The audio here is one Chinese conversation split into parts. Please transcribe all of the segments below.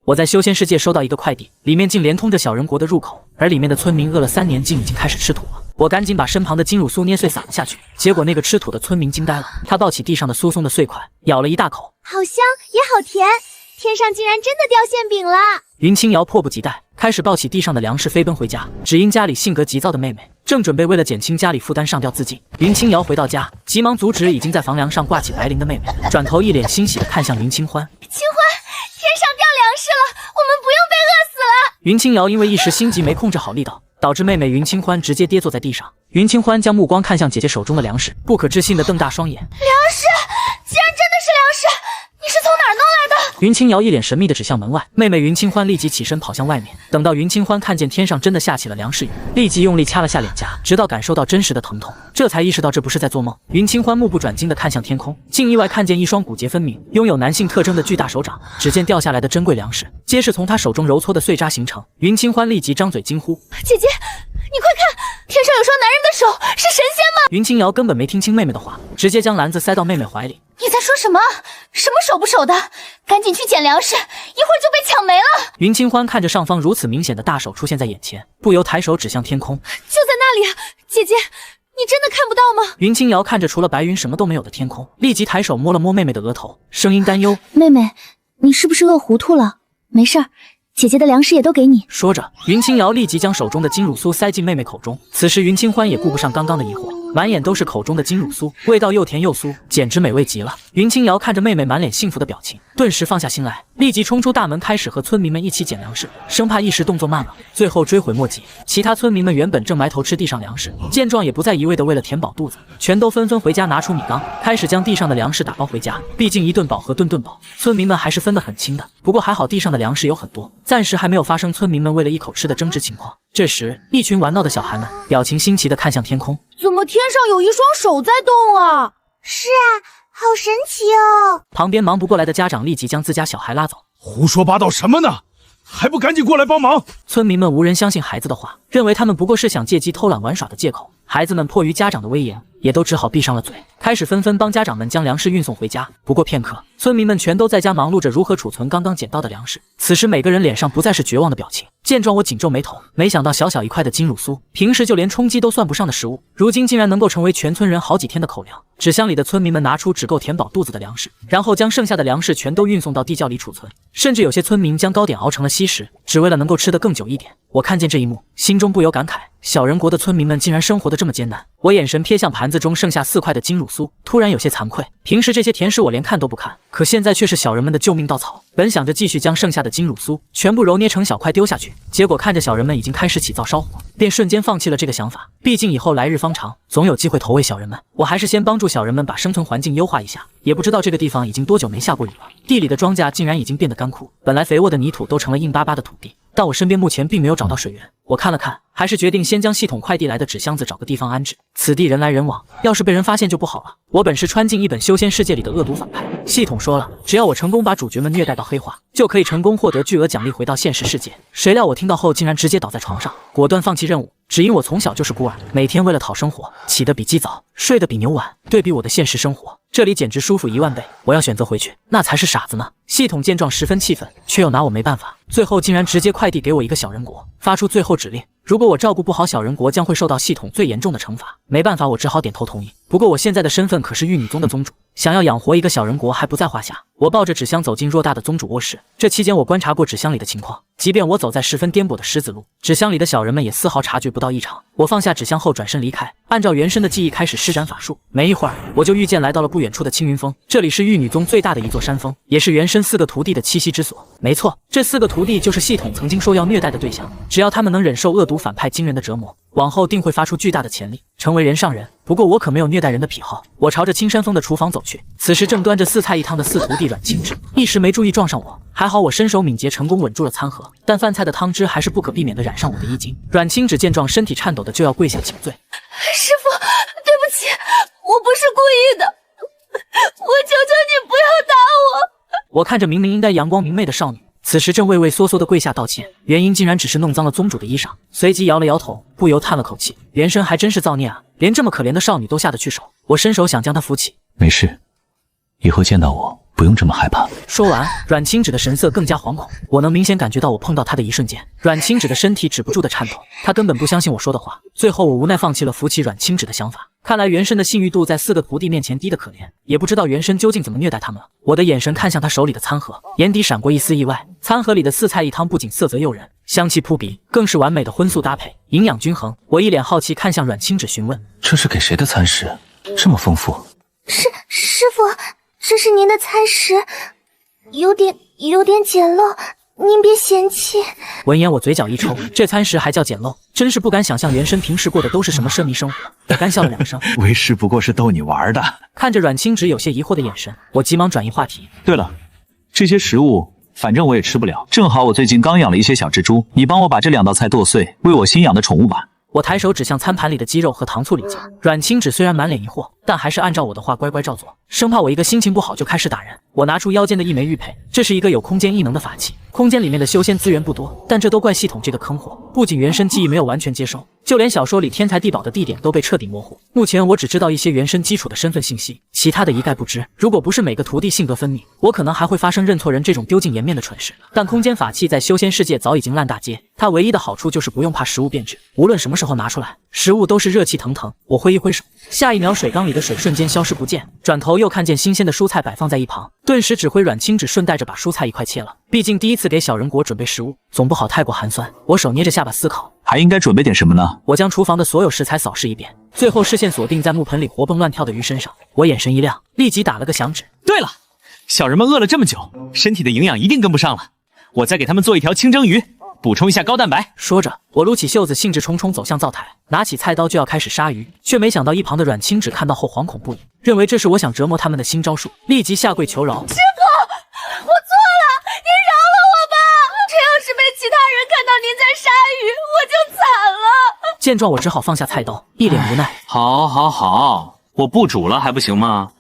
我在修仙世界收到一个快递，里面竟连通着小人国的入口，而里面的村民饿了3年，竟已经开始吃土了。我赶紧把身旁的金乳酥捏碎撒了下去，结果那个吃土的村民惊呆了，他抱起地上的酥松的碎块，咬了一大口，好香也好甜，天上竟然真的掉馅饼了。云清瑶迫不及待，开始抱起地上的粮食飞奔回家，只因家里性格急躁的妹妹正准备为了减轻家里负担上吊自尽。云清瑶回到家，急忙阻止已经在房梁上挂起白绫的妹妹，转头一脸欣喜地看向云清欢。清欢，天上掉粮食了，我们不用被饿死了。云清瑶因为一时心急没控制好力道，导致妹妹云清欢直接跌坐在地上。云清欢将目光看向姐姐手中的粮食，不可置信地瞪大双眼。粮食，竟然真的是粮食，你是从哪儿弄来的？云清瑶一脸神秘地指向门外，妹妹云清欢立即起身跑向外面。等到云清欢看见天上真的下起了粮食雨，立即用力掐了下脸颊，直到感受到真实的疼痛，这才意识到这不是在做梦。云清欢目不转睛地看向天空，竟意外看见一双骨节分明、拥有男性特征的巨大手掌。只见掉下来的珍贵粮食，皆是从他手中揉搓的碎渣形成。云清欢立即张嘴惊呼：“姐姐，你快看，天上有双男人的手，是神仙吗？”云清瑶根本没听清妹妹的话，直接将篮子塞到妹妹怀里。你在说什么？什么手不手的？赶紧去捡粮食，一会儿就被抢没了。云清欢看着上方如此明显的大手出现在眼前，不由抬手指向天空，就在那里啊！姐姐，你真的看不到吗？云清瑶看着除了白云什么都没有的天空，立即抬手摸了摸妹妹的额头，声音担忧：“妹妹，你是不是饿糊涂了？没事儿，姐姐的粮食也都给你。”说着，云清瑶立即将手中的金乳酥塞进妹妹口中。此时云清欢也顾不上刚刚的疑惑，满眼都是口中的金乳酥，味道又甜又酥，简直美味极了。云清瑶看着妹妹满脸幸福的表情，顿时放下心来，立即冲出大门，开始和村民们一起捡粮食，生怕一时动作慢了，最后追悔莫及。其他村民们原本正埋头吃地上粮食，见状也不再一味的为了填饱肚子，全都纷纷回家拿出米缸，开始将地上的粮食打包回家。毕竟一顿饱和顿顿饱，村民们还是分得很清的。不过还好地上的粮食有很多，暂时还没有发生村民们为了一口吃的争执情况。这时，一群玩闹的小孩们表情新奇地看向天空，怎么天上有一双手在动啊？是啊，好神奇哦！旁边忙不过来的家长立即将自家小孩拉走。胡说八道什么呢？还不赶紧过来帮忙！村民们无人相信孩子的话，认为他们不过是想借机偷懒玩耍的借口。孩子们迫于家长的威严，也都只好闭上了嘴，开始纷纷帮家长们将粮食运送回家。不过片刻，村民们全都在家忙碌着如何储存刚刚捡到的粮食。此时每个人脸上不再是绝望的表情。见状，我紧皱眉头，没想到小小一块的金乳酥，平时就连充饥都算不上的食物，如今竟然能够成为全村人好几天的口粮。纸箱里的村民们拿出只够填饱肚子的粮食，然后将剩下的粮食全都运送到地窖里储存，甚至有些村民将糕点熬成了稀食，只为了能够吃得更久一点。我看见这一幕，心中不由感慨，小人国的村民们竟然生活得这么艰难。我眼神瞥向盘子中剩下4块的金乳酥，突然有些惭愧。平时这些甜食我连看都不看，可现在却是小人们的救命稻草。本想着继续将剩下的金乳酥全部揉捏成小块丢下去，结果看着小人们已经开始起灶烧火，便瞬间放弃了这个想法。毕竟以后来日方长，总有机会投喂小人们，我还是先帮助小人们把生存环境优化一下。也不知道这个地方已经多久没下过雨了，地里的庄稼竟然已经变得干枯，本来肥沃的泥土都成了硬巴巴的土地。但我身边目前并没有找到水源，我看了看，还是决定先将系统快递来的纸箱子找个地方安置。此地人来人往，要是被人发现就不好了。我本是穿进一本修仙世界里的恶毒反派，系统说了，只要我成功把主角们虐待到黑化，就可以成功获得巨额奖励回到现实世界。谁料我听到后竟然直接倒在床上，果断放弃任务。只因我从小就是孤儿，每天为了讨生活，起得比鸡早，睡得比牛晚。对比我的现实生活，这里简直舒服10000倍。我要选择回去，那才是傻子呢。系统见状十分气愤，却又拿我没办法，最后竟然直接快递给我一个小人国，发出最后指令，如果我照顾不好小人国，将会受到系统最严重的惩罚。没办法，我只好点头同意。不过我现在的身份可是玉女宗的宗主，想要养活一个小人国还不在话下。我抱着纸箱走进偌大的宗主卧室，这期间我观察过纸箱里的情况，即便我走在十分颠簸的狮子路，纸箱里的小人们也丝毫察觉不到异常。我放下纸箱后转身离开，按照原身的记忆开始施展法术。没一会儿，我就遇见来到了不远处的青云峰，这里是玉女宗最大的一座山峰，也是原身4个徒弟的栖息之所。没错，这4个徒弟就是系统曾经说要虐待的对象，只要他们能忍受恶毒反派惊人的折磨，往后定会发出巨大的潜力，成为人上人。不过我可没有虐待人的癖好。我朝着青山峰的厨房走去，此时正端着4菜1汤的4徒弟阮清芷，一时没注意撞上我，还好我身手敏捷，成功稳住了餐盒，但饭菜的汤汁还是不可避免地染上我的衣襟。阮清芷见状，身体颤抖的就要跪下请罪：“师父，对不起，我不是故意的，我求求你不要打我。”我看着明明应该阳光明媚的少女，此时正畏畏缩缩地跪下道歉，原因竟然只是弄脏了宗主的衣裳，随即摇了摇头，不由叹了口气，原身还真是造孽啊，连这么可怜的少女都下得去手。我伸手想将她扶起，没事，以后见到我不用这么害怕。说完，阮清芷的神色更加惶恐，我能明显感觉到我碰到她的一瞬间，阮清芷的身体止不住的颤抖，她根本不相信我说的话。最后我无奈放弃了扶起阮清芷的想法。看来元神的信誉度在4个徒弟面前低得可怜，也不知道元神究竟怎么虐待他们了。我的眼神看向他手里的餐盒，眼底闪过一丝意外。餐盒里的4菜1汤不仅色泽诱人，香气扑鼻，更是完美的荤素搭配，营养均衡。我一脸好奇看向阮清芷询问：这是给谁的餐食？这么丰富？师傅，这是您的餐食，有点简陋，您别嫌弃。闻言我嘴角一抽，这餐食还叫简陋，真是不敢想象元神平时过的都是什么奢靡生活。我干笑了2声，为师不过是逗你玩的。看着阮清芷有些疑惑的眼神，我急忙转移话题。对了，这些食物反正我也吃不了，正好我最近刚养了一些小蜘蛛，你帮我把这2道菜剁碎，喂我新养的宠物吧。我抬手指向餐盘里的鸡肉和糖醋里脊，阮清芷虽然满脸疑惑，但还是按照我的话乖乖照做，生怕我一个心情不好就开始打人。我拿出腰间的一枚玉佩，这是一个有空间异能的法器，空间里面的修仙资源不多，但这都怪系统这个坑货，不仅原神记忆没有完全接收，就连小说里天才地宝的地点都被彻底模糊。目前我只知道一些原神基础的身份信息，其他的一概不知。如果不是每个徒弟性格分明，我可能还会发生认错人这种丢尽颜面的蠢事。但空间法器在修仙世界早已经烂大街，它唯一的好处就是不用怕食物变质，无论什么时候拿出来，食物都是热气腾腾。我挥一挥手，下一秒水缸里的水瞬间消失不见，转头又看见新鲜的蔬菜摆放在一旁，顿时指挥阮清芷顺带着把蔬菜一块切了。毕竟第一次给小人国准备食物，总不好太过寒酸。我手捏着下巴思考，还应该准备点什么呢？我将厨房的所有食材扫视一遍，最后视线锁定在木盆里活蹦乱跳的鱼身上。我眼神一亮，立即打了个响指。对了，小人们饿了这么久，身体的营养一定跟不上了，我再给他们做一条清蒸鱼，补充一下高蛋白。说着，我撸起袖子，兴致冲冲走向灶台，拿起菜刀就要开始杀鱼，却没想到一旁的阮清芷看到后惶恐不已，认为这是我想折磨他们的新招数，立即下跪求饶。师傅，我错了，您饶了我吧！这要是被其他人看到您在杀鱼，我就惨了。见状，我只好放下菜刀，一脸无奈。好，我不煮了还不行吗？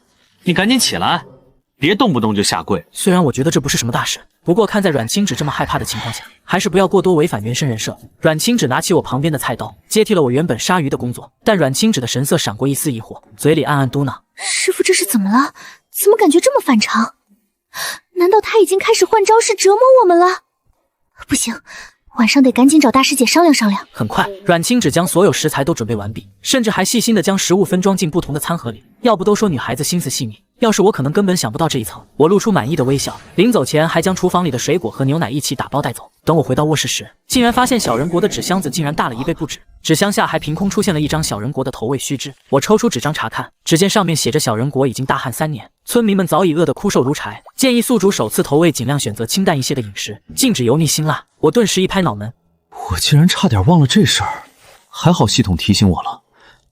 你赶紧起来，别动不动就下跪。虽然我觉得这不是什么大事，不过看在阮清芷这么害怕的情况下，还是不要过多违反原生人设。阮清芷拿起我旁边的菜刀，接替了我原本杀鱼的工作。但阮清芷的神色闪过一丝疑惑，嘴里暗暗嘟囔：师傅这是怎么了？怎么感觉这么反常？难道他已经开始换招式折磨我们了？不行，晚上得赶紧找大师姐商量商量。很快，阮清芷将所有食材都准备完毕，甚至还细心地将食物分装进不同的餐盒里。要不都说女孩子心思细腻，要是我可能根本想不到这一层。我露出满意的微笑，临走前还将厨房里的水果和牛奶一起打包带走。等我回到卧室时，竟然发现小人国的纸箱子竟然大了1倍不止，纸箱下还凭空出现了一张小人国的投喂须知。我抽出纸张查看，只见上面写着小人国已经大旱3年，村民们早已饿得枯瘦如柴，建议宿主首次投喂尽量选择清淡一些的饮食，禁止油腻辛辣。我顿时一拍脑门，我竟然差点忘了这事儿，还好系统提醒我了，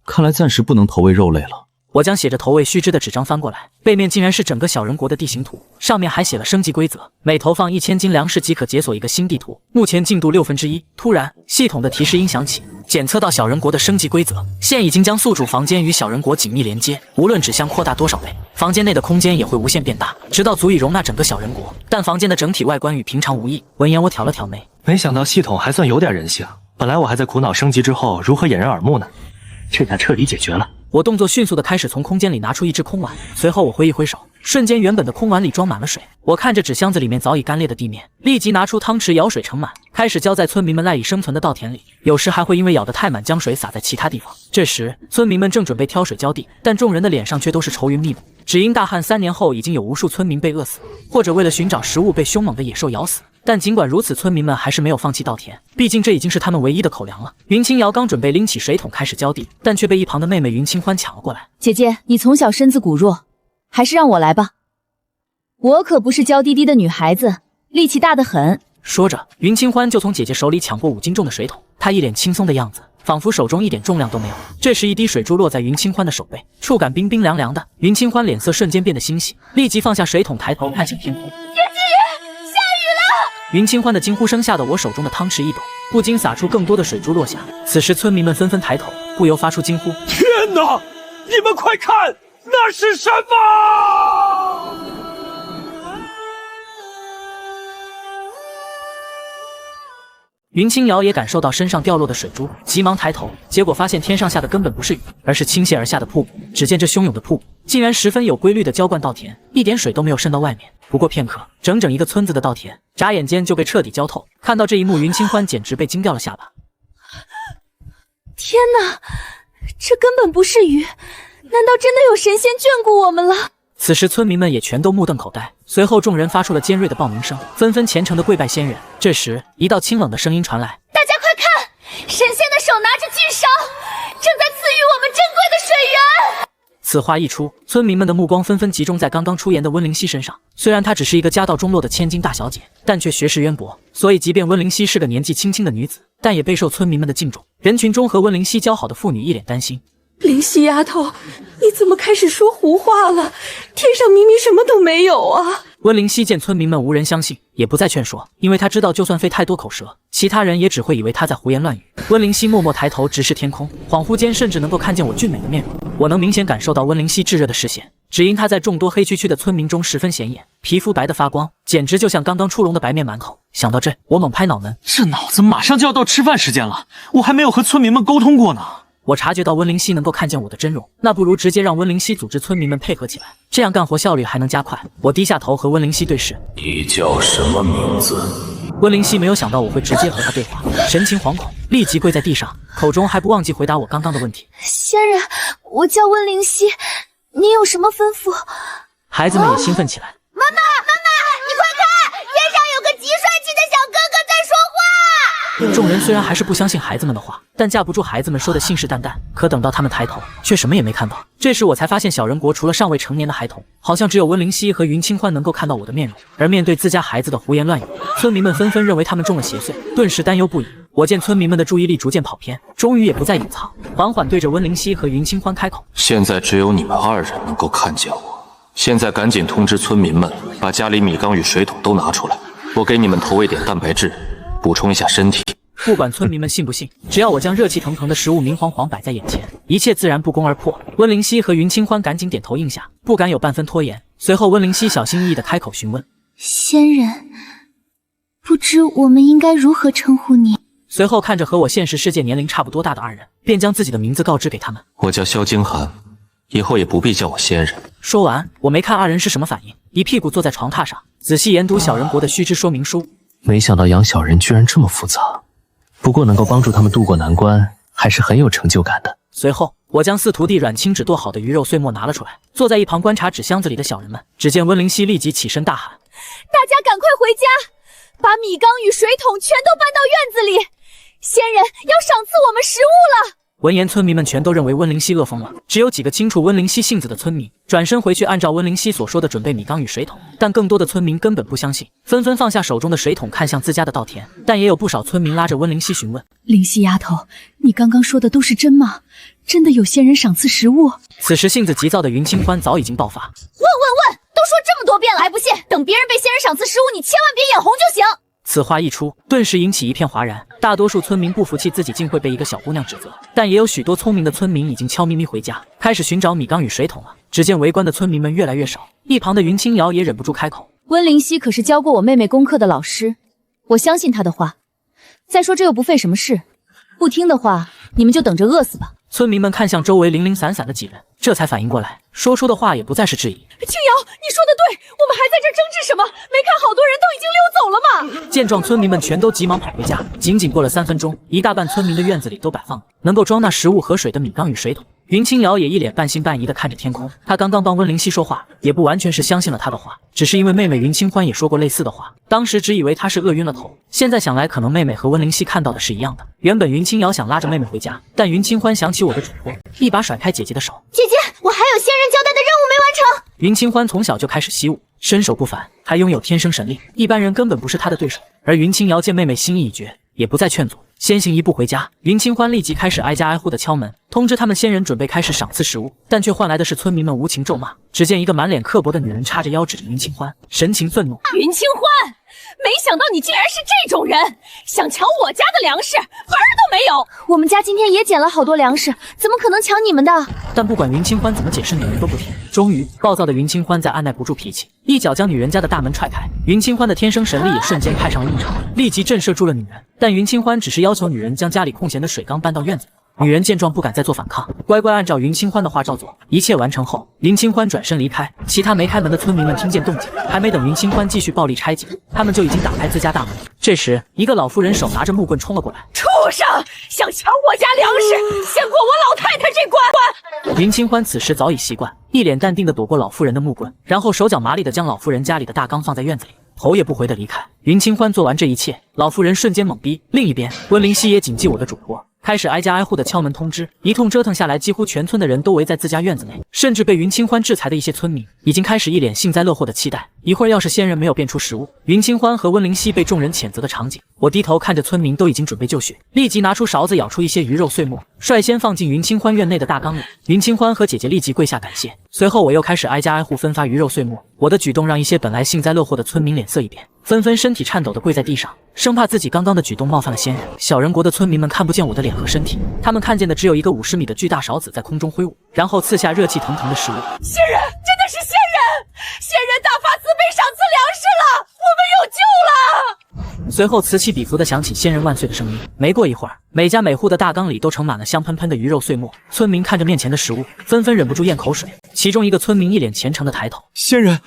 看来暂时不能投喂肉类了。我将写着投喂须知的纸张翻过来，背面竟然是整个小人国的地形图，上面还写了升级规则，每投放1000斤粮食即可解锁一个新地图，目前进度1/6。突然，系统的提示音响起，检测到小人国的升级规则，现已经将宿主房间与小人国紧密连接，无论纸箱扩大多少倍，房间内的空间也会无限变大，直到足以容纳整个小人国。但房间的整体外观与平常无异。闻言，我挑了挑眉，没想到系统还算有点人性，本来我还在苦恼升级之后如何掩人耳目呢，这下彻底解决了。我动作迅速地开始从空间里拿出一只空碗，随后我挥一挥手，瞬间原本的空碗里装满了水。我看着纸箱子里面早已干裂的地面，立即拿出汤匙舀水盛满，开始浇在村民们赖以生存的稻田里，有时还会因为舀得太满将水洒在其他地方。这时村民们正准备挑水浇地，但众人的脸上却都是愁云密布，只因大旱3年后已经有无数村民被饿死，或者为了寻找食物被凶猛的野兽咬死。但尽管如此，村民们还是没有放弃稻田，毕竟这已经是他们唯一的口粮了。云清瑶刚准备拎起水桶开始浇地，但却被一旁的妹妹云清欢抢了过来。姐姐，你从小身子骨弱，还是让我来吧，我可不是娇滴滴的女孩子，力气大得很。说着，云清欢就从姐姐手里抢过5斤重的水桶，她一脸轻松的样子，仿佛手中一点重量都没有。这时一滴水珠落在云清欢的手背，触感冰冰凉凉的，云清欢脸色瞬间变得欣喜，立即放下水桶，抬头看向天空。云清欢的惊呼声吓得我手中的汤匙一抖，不禁洒出更多的水珠落下。此时村民们纷纷抬头，不由发出惊呼：天哪！你们快看，那是什么？云清瑶也感受到身上掉落的水珠，急忙抬头，结果发现天上下的根本不是雨，而是倾泻而下的瀑布。只见这汹涌的瀑布竟然十分有规律地浇灌稻田，一点水都没有渗到外面。不过片刻，整整一个村子的稻田眨眼间就被彻底浇透。看到这一幕，云清欢简直被惊掉了下巴。天哪，这根本不是雨，难道真的有神仙眷顾我们了？此时村民们也全都目瞪口呆，随后众人发出了尖锐的报名声，纷纷虔诚地跪拜仙人。这时，一道清冷的声音传来：大家快看，神仙的手拿着巨勺，正在赐予我们珍贵的水源。此话一出，村民们的目光纷纷集中在刚刚出言的温灵溪身上。虽然她只是一个家道中落的千金大小姐，但却学识渊博，所以即便温灵溪是个年纪轻轻的女子，但也备受村民们的敬重。人群中和温灵溪交好的妇女一脸担心：灵溪丫头，你怎么开始说胡话了？天上明明什么都没有啊！温灵溪见村民们无人相信，也不再劝说，因为她知道就算费太多口舌，其他人也只会以为她在胡言乱语。温灵溪默默抬头直视天空，恍惚间甚至能够看见我俊美的面容。我能明显感受到温灵溪炙热的视线，只因她在众多黑黢黢的村民中十分显眼，皮肤白得发光，简直就像刚刚出笼的白面馒头。想到这，我猛拍脑门，这脑子马上就要到吃饭时间了，我还没有和村民们沟通过呢。我察觉到温灵溪能够看见我的真容，那不如直接让温灵溪组织村民们配合起来，这样干活效率还能加快。我低下头和温灵溪对视。你叫什么名字？温灵溪没有想到我会直接和他对话，神情惶恐，立即跪在地上，口中还不忘记回答我刚刚的问题。仙人，我叫温灵溪，你有什么吩咐？孩子们也兴奋起来。妈妈，你快看，天上有个极帅气的小哥哥在说话。众人虽然还是不相信孩子们的话，但架不住孩子们说的信誓旦旦。可等到他们抬头，却什么也没看到。这时我才发现，小人国除了尚未成年的孩童，好像只有温灵溪和云清欢能够看到我的面容。而面对自家孩子的胡言乱语，村民们纷纷认为他们中了邪祟，顿时担忧不已。我见村民们的注意力逐渐跑偏，终于也不再隐藏，缓缓对着温灵溪和云清欢开口：现在只有你们二人能够看见我，现在赶紧通知村民们，把家里米缸与水桶都拿出来，我给你们投喂点蛋白质，补充一下身体。不管村民们信不信，只要我将热气腾腾的食物明晃晃摆在眼前，一切自然不攻而破。温灵溪和云清欢赶紧点头应下，不敢有半分拖延。随后温灵溪小心翼翼地开口询问：仙人，不知我们应该如何称呼你？随后看着和我现实世界年龄差不多大的二人，便将自己的名字告知给他们。我叫萧京寒，以后也不必叫我仙人。说完，我没看二人是什么反应，一屁股坐在床榻上，仔细研读小人国的须知说明书。没想到养小人居然这么复杂，不过能够帮助他们渡过难关，还是很有成就感的。随后，我将四徒弟阮清纸剁好的鱼肉碎末拿了出来，坐在一旁观察纸箱子里的小人们。只见温灵溪立即起身大喊：大家赶快回家，把米缸与水桶全都搬到院子里，仙人要赏赐我们食物了。闻言，村民们全都认为温灵溪饿疯了，只有几个清楚温灵溪性子的村民转身回去按照温灵溪所说的准备米缸与水桶，但更多的村民根本不相信，纷纷放下手中的水桶看向自家的稻田。但也有不少村民拉着温灵溪询问：灵溪丫头，你刚刚说的都是真吗？真的有仙人赏赐食物？此时性子急躁的云清欢早已经爆发：问，都说这么多遍了还不信，等别人被仙人赏赐食物，你千万别眼红就行。此话一出，顿时引起一片哗然。大多数村民不服气自己竟会被一个小姑娘指责，但也有许多聪明的村民已经悄咪咪回家，开始寻找米缸与水桶了。只见围观的村民们越来越少，一旁的云清瑶也忍不住开口：温灵溪可是教过我妹妹功课的老师，我相信她的话。再说这又不费什么事，不听的话，你们就等着饿死吧。村民们看向周围零零散散的几人，这才反应过来，说出的话也不再是质疑。青瑶，你说的对，我们还在这争执什么？没看好多人都已经溜走了吗？见状，村民们全都急忙跑回家。仅仅过了3分钟，一大半村民的院子里都摆放了能够装纳食物和水的米缸与水桶。云清瑶也一脸半信半疑地看着天空，她刚刚帮温灵溪说话，也不完全是相信了她的话，只是因为妹妹云清欢也说过类似的话，当时只以为她是饿晕了头，现在想来可能妹妹和温灵溪看到的是一样的。原本云清瑶想拉着妹妹回家，但云清欢想起我的嘱托，一把甩开姐姐的手。姐姐，我还有仙人交代的任务没完成。云清欢从小就开始习武，身手不凡，还拥有天生神力，一般人根本不是她的对手。而云清瑶见妹妹心意已决，也不再劝阻，先行一步回家。云清欢立即开始挨家挨户的敲门，通知他们仙人准备开始赏赐食物，但却换来的是村民们无情咒骂。只见一个满脸刻薄的女人叉着腰指着云清欢，神情愤怒：云清欢，没想到你竟然是这种人，想抢我家的粮食，门儿都没有。我们家今天也捡了好多粮食，怎么可能抢你们的？但不管云清欢怎么解释，女人都不听。终于，暴躁的云清欢在按耐不住脾气，一脚将女人家的大门踹开。云清欢的天生神力也瞬间派上了用场，立即震慑住了女人。但云清欢只是要求女人将家里空闲的水缸搬到院子里。女人见状不敢再做反抗，乖乖按照云清欢的话照做。一切完成后，云清欢转身离开。其他没开门的村民们听见动静，还没等云清欢继续暴力拆解，他们就已经打开自家大门。这时，一个老妇人手拿着木棍冲了过来。畜生，想抢我家粮食，先过我老太太这关！云清欢此时早已习惯，一脸淡定地躲过老妇人的木棍，然后手脚麻利地将老妇人家里的大缸放在院子里。头也不回地离开。云清欢做完这一切，老妇人瞬间懵逼。另一边，温灵溪也谨记我的嘱托，开始挨家挨户的敲门通知。一通折腾下来，几乎全村的人都围在自家院子内，甚至被云清欢制裁的一些村民已经开始一脸幸灾乐祸的期待。一会儿要是仙人没有变出食物，云清欢和温灵溪被众人谴责的场景，我低头看着村民都已经准备就绪，立即拿出勺子舀出一些鱼肉碎末，率先放进云清欢院内的大缸里。云清欢和姐姐立即跪下感谢。随后我又开始挨家挨户分发鱼肉碎末。我的举动让一些本来幸灾乐祸的村民脸色一变，纷纷身体颤抖地跪在地上，生怕自己刚刚的举动冒犯了仙人。小人国的村民们看不见我的脸和身体，他们看见的只有一个50米的巨大勺子在空中挥舞，然后刺下热气腾腾的食物。仙人，真的是仙人！仙人大发慈悲，赏赐粮食了，我们有救了！随后此起彼伏地响起仙人万岁的声音。没过一会儿，每家每户的大缸里都盛满了香喷喷的鱼肉碎末。村民看着面前的食物，纷纷忍不住咽口水。其中一个村民一脸虔诚地抬头：仙人，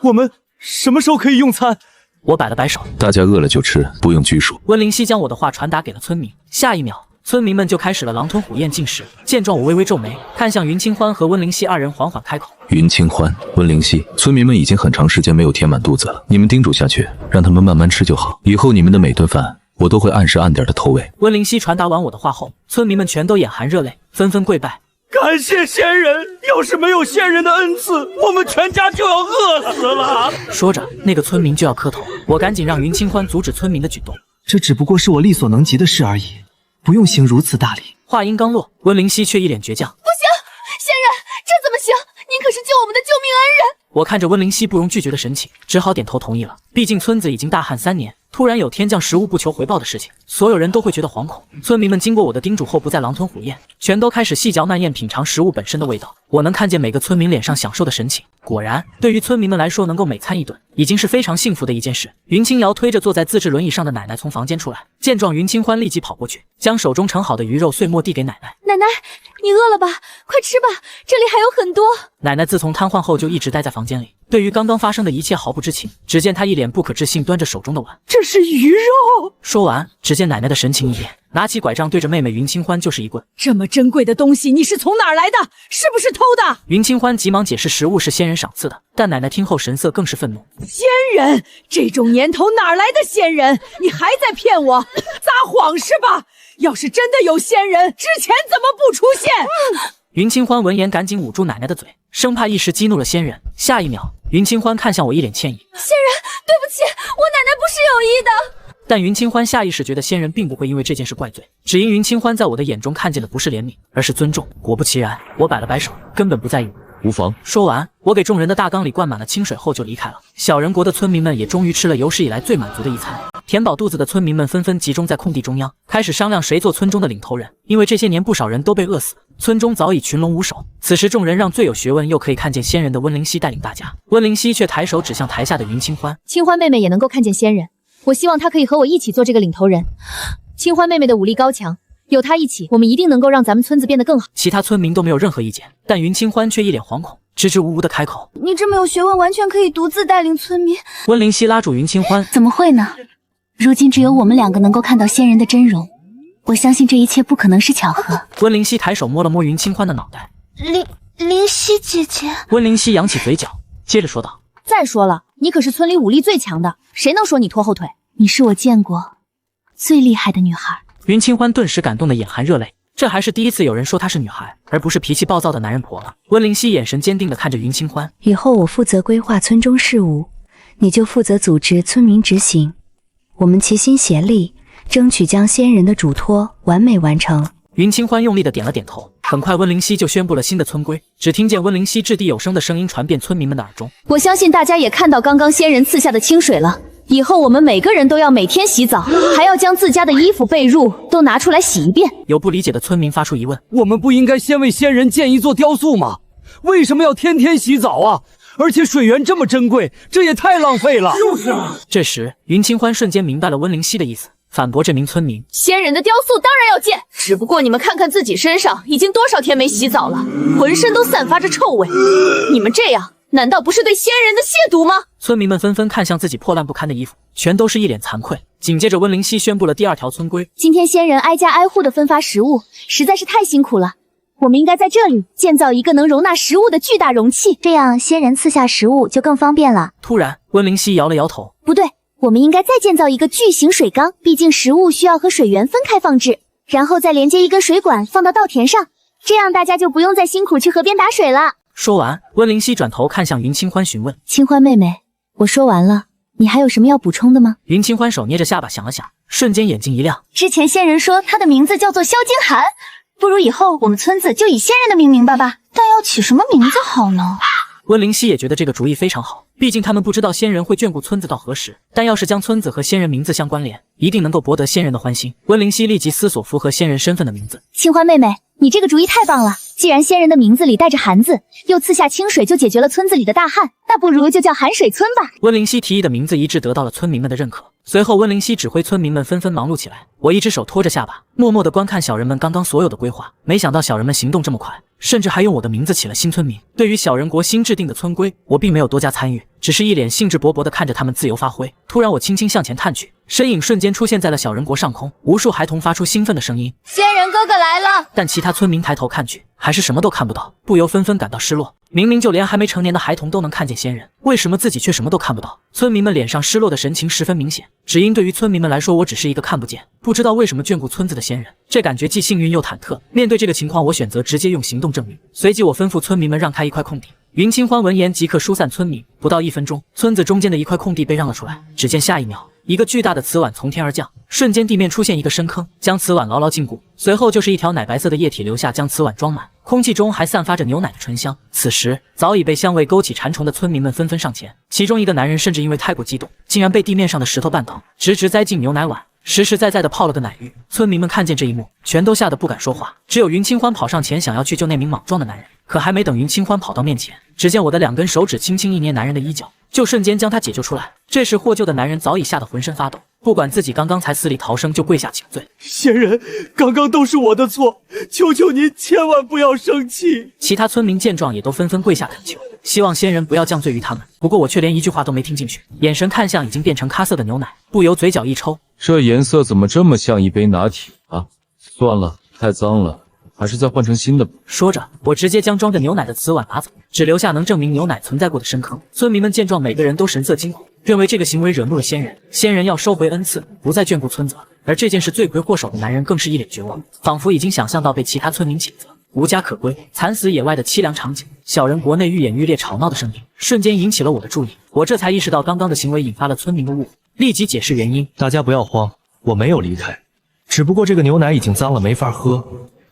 我们什么时候可以用餐？我摆了摆手，大家饿了就吃，不用拘束。温灵溪将我的话传达给了村民。下一秒，村民们就开始了狼吞虎咽进食。见状，我微微皱眉，看向云清欢和温灵溪二人，缓缓开口：云清欢、温灵溪，村民们已经很长时间没有填满肚子了，你们叮嘱下去，让他们慢慢吃就好。以后你们的每顿饭，我都会按时按点的投喂。温灵溪传达完我的话后，村民们全都眼含热泪，纷纷跪拜。感谢仙人，要是没有仙人的恩赐，我们全家就要饿死了。说着，那个村民就要磕头，我赶紧让云清欢阻止村民的举动。这只不过是我力所能及的事而已，不用行如此大礼。话音刚落，温灵溪却一脸倔强：不行，仙人，这怎么行？您可是救我们的救命恩人。我看着温灵溪不容拒绝的神情，只好点头同意了。毕竟村子已经大旱3年，突然有天降食物不求回报的事情，所有人都会觉得惶恐。村民们经过我的叮嘱后，不再狼吞虎咽，全都开始细嚼慢咽品尝食物本身的味道。我能看见每个村民脸上享受的神情。果然，对于村民们来说，能够每餐一顿，已经是非常幸福的一件事。云清瑶推着坐在自制轮椅上的奶奶从房间出来，见状，云清欢立即跑过去，将手中盛好的鱼肉碎末递给奶奶。奶奶，你饿了吧？快吃吧，这里还有很多。奶奶自从瘫痪后就一直待在房间里，对于刚刚发生的一切毫不知情。只见她一脸不可置信，端着手中的碗：“这是鱼肉。”说完，只见奶奶的神情一变，拿起拐杖对着妹妹云清欢就是一棍。这么珍贵的东西，你是从哪儿来的？是不是偷的？云清欢急忙解释食物是仙人赏赐的，但奶奶听后神色更是愤怒：“仙人，这种年头哪来的仙人？你还在骗我，撒谎是吧？要是真的有仙人，之前怎么不出现？”云清欢闻言赶紧捂住奶奶的嘴，生怕一时激怒了仙人。下一秒，云清欢看向我，一脸歉意：“仙人，对不起，我奶奶不是有意的。”但云清欢下意识觉得仙人并不会因为这件事怪罪，只因云清欢在我的眼中看见的不是怜悯，而是尊重。果不其然，我摆了摆手，根本不在意。无妨。说完，我给众人的大缸里灌满了清水后就离开了。小人国的村民们也终于吃了有史以来最满足的一餐。填饱肚子的村民们纷纷集中在空地中央，开始商量谁做村中的领头人。因为这些年不少人都被饿死，村中早已群龙无首。此时众人让最有学问又可以看见仙人的温灵溪带领大家，温灵溪却抬手指向台下的云清欢：“清欢妹妹也能够看见仙人，我希望她可以和我一起做这个领头人。清欢妹妹的武力高强，有她一起，我们一定能够让咱们村子变得更好。”其他村民都没有任何意见，但云清欢却一脸惶恐，支支吾吾的开口：“你这么有学问，完全可以独自带领村民。”温灵溪拉住云清欢：“怎么会呢？如今只有我们2个能够看到仙人的真容，我相信这一切不可能是巧合。”温灵溪抬手摸了摸云清欢的脑袋：“灵溪姐姐。”温灵溪扬起嘴角，接着说道：“再说了，你可是村里武力最强的，谁能说你拖后腿？你是我见过最厉害的女孩。”云清欢顿时感动的眼含热泪，这还是第一次有人说她是女孩，而不是脾气暴躁的男人婆了。温灵溪眼神坚定的看着云清欢：“以后我负责规划村中事务，你就负责组织村民执行，我们齐心协力，争取将仙人的嘱托完美完成。”云清欢用力的点了点头。很快温灵溪就宣布了新的村规，只听见温灵溪掷地有声的声音传遍村民们的耳中：“我相信大家也看到刚刚仙人赐下的清水了，以后我们每个人都要每天洗澡，还要将自家的衣服被褥都拿出来洗一遍。”有不理解的村民发出疑问：“我们不应该先为仙人建一座雕塑吗？为什么要天天洗澡啊？而且水源这么珍贵，这也太浪费了。就是啊。这时，云清欢瞬间明白了温灵溪的意思，反驳这名村民：仙人的雕塑当然要见，只不过你们看看自己身上，已经多少天没洗澡了，浑身都散发着臭味。你们这样，难道不是对仙人的亵渎吗？村民们纷纷看向自己破烂不堪的衣服，全都是一脸惭愧。紧接着，温灵溪宣布了第2条村规：今天仙人挨家挨户的分发食物，实在是太辛苦了。我们应该在这里建造一个能容纳食物的巨大容器，这样仙人赐下食物就更方便了。突然，温灵溪摇了摇头：不对，我们应该再建造一个巨型水缸，毕竟食物需要和水源分开放置，然后再连接一根水管放到稻田上，这样大家就不用再辛苦去河边打水了。说完，温灵溪转头看向云清欢询问：清欢妹妹，我说完了，你还有什么要补充的吗？云清欢手捏着下巴想了想，瞬间眼睛一亮：之前仙人说他的名字叫做萧金寒，不如以后我们村子就以仙人的名吧，但要起什么名字好呢？温灵溪也觉得这个主意非常好，毕竟他们不知道仙人会眷顾村子到何时，但要是将村子和仙人名字相关联，一定能够博得仙人的欢心。温灵溪立即思索符合仙人身份的名字。清欢妹妹，你这个主意太棒了！既然仙人的名字里带着寒字，又赐下清水就解决了村子里的大旱，那不如就叫寒水村吧。温灵溪提议的名字一致得到了村民们的认可。随后，温灵溪指挥村民们纷纷忙碌起来。我一只手托着下巴，默默地观看小人们刚刚所有的规划。没想到小人们行动这么快，甚至还用我的名字起了新村民。对于小人国新制定的村规，我并没有多加参与，只是一脸兴致勃勃地看着他们自由发挥。突然，我轻轻向前探去，身影瞬间出现在了小人国上空。无数孩童发出兴奋的声音：仙人哥哥来了！但其他村民抬头看去，还是什么都看不到，不由纷纷感到失落。明明就连还没成年的孩童都能看见仙人，为什么自己却什么都看不到？村民们脸上失落的神情十分明显，只因对于村民们来说，我只是一个看不见、不知道为什么眷顾村子的仙人。这感觉既幸运又忐忑。面对这个情况，我选择直接用行动证明。随即，我吩咐村民们让开一块空地。云清欢闻言即刻疏散村民，不到1分钟，村子中间的一块空地被让了出来。只见下一秒，一个巨大的瓷碗从天而降，瞬间地面出现一个深坑，将瓷碗牢牢禁锢。随后就是一条奶白色的液体流下，将瓷碗装满，空气中还散发着牛奶的醇香。此时，早已被香味勾起馋虫的村民们纷纷上前，其中一个男人甚至因为太过激动，竟然被地面上的石头绊倒，直直栽进牛奶碗，实实在在的泡了个奶浴。村民们看见这一幕，全都吓得不敢说话，只有云清欢跑上前想要去救那名莽撞的男人。可还没等云清欢跑到面前，只见我的2根手指轻轻一捏男人的衣角，就瞬间将他解救出来。这时获救的男人早已吓得浑身发抖，不管自己刚刚才死里逃生，就跪下请罪：仙人，刚刚都是我的错，求求您千万不要生气。其他村民见状也都纷纷跪下恳求，希望仙人不要降罪于他们。不过我却连一句话都没听进去，眼神看向已经变成咖色的牛奶，不由嘴角一抽，这颜色怎么这么像一杯拿铁啊？算了，太脏了，还是再换成新的吧。说着，我直接将装着牛奶的瓷碗拿走，只留下能证明牛奶存在过的深坑。村民们见状，每个人都神色惊恐，认为这个行为惹怒了仙人，仙人要收回恩赐，不再眷顾村子了。而这件事罪魁祸首的男人更是一脸绝望，仿佛已经想象到被其他村民谴责、无家可归、惨死野外的凄凉场景。小人国内愈演愈烈吵闹的声音，瞬间引起了我的注意。我这才意识到刚刚的行为引发了村民的误会，立即解释原因。大家不要慌，我没有离开，只不过这个牛奶已经脏了，没法喝。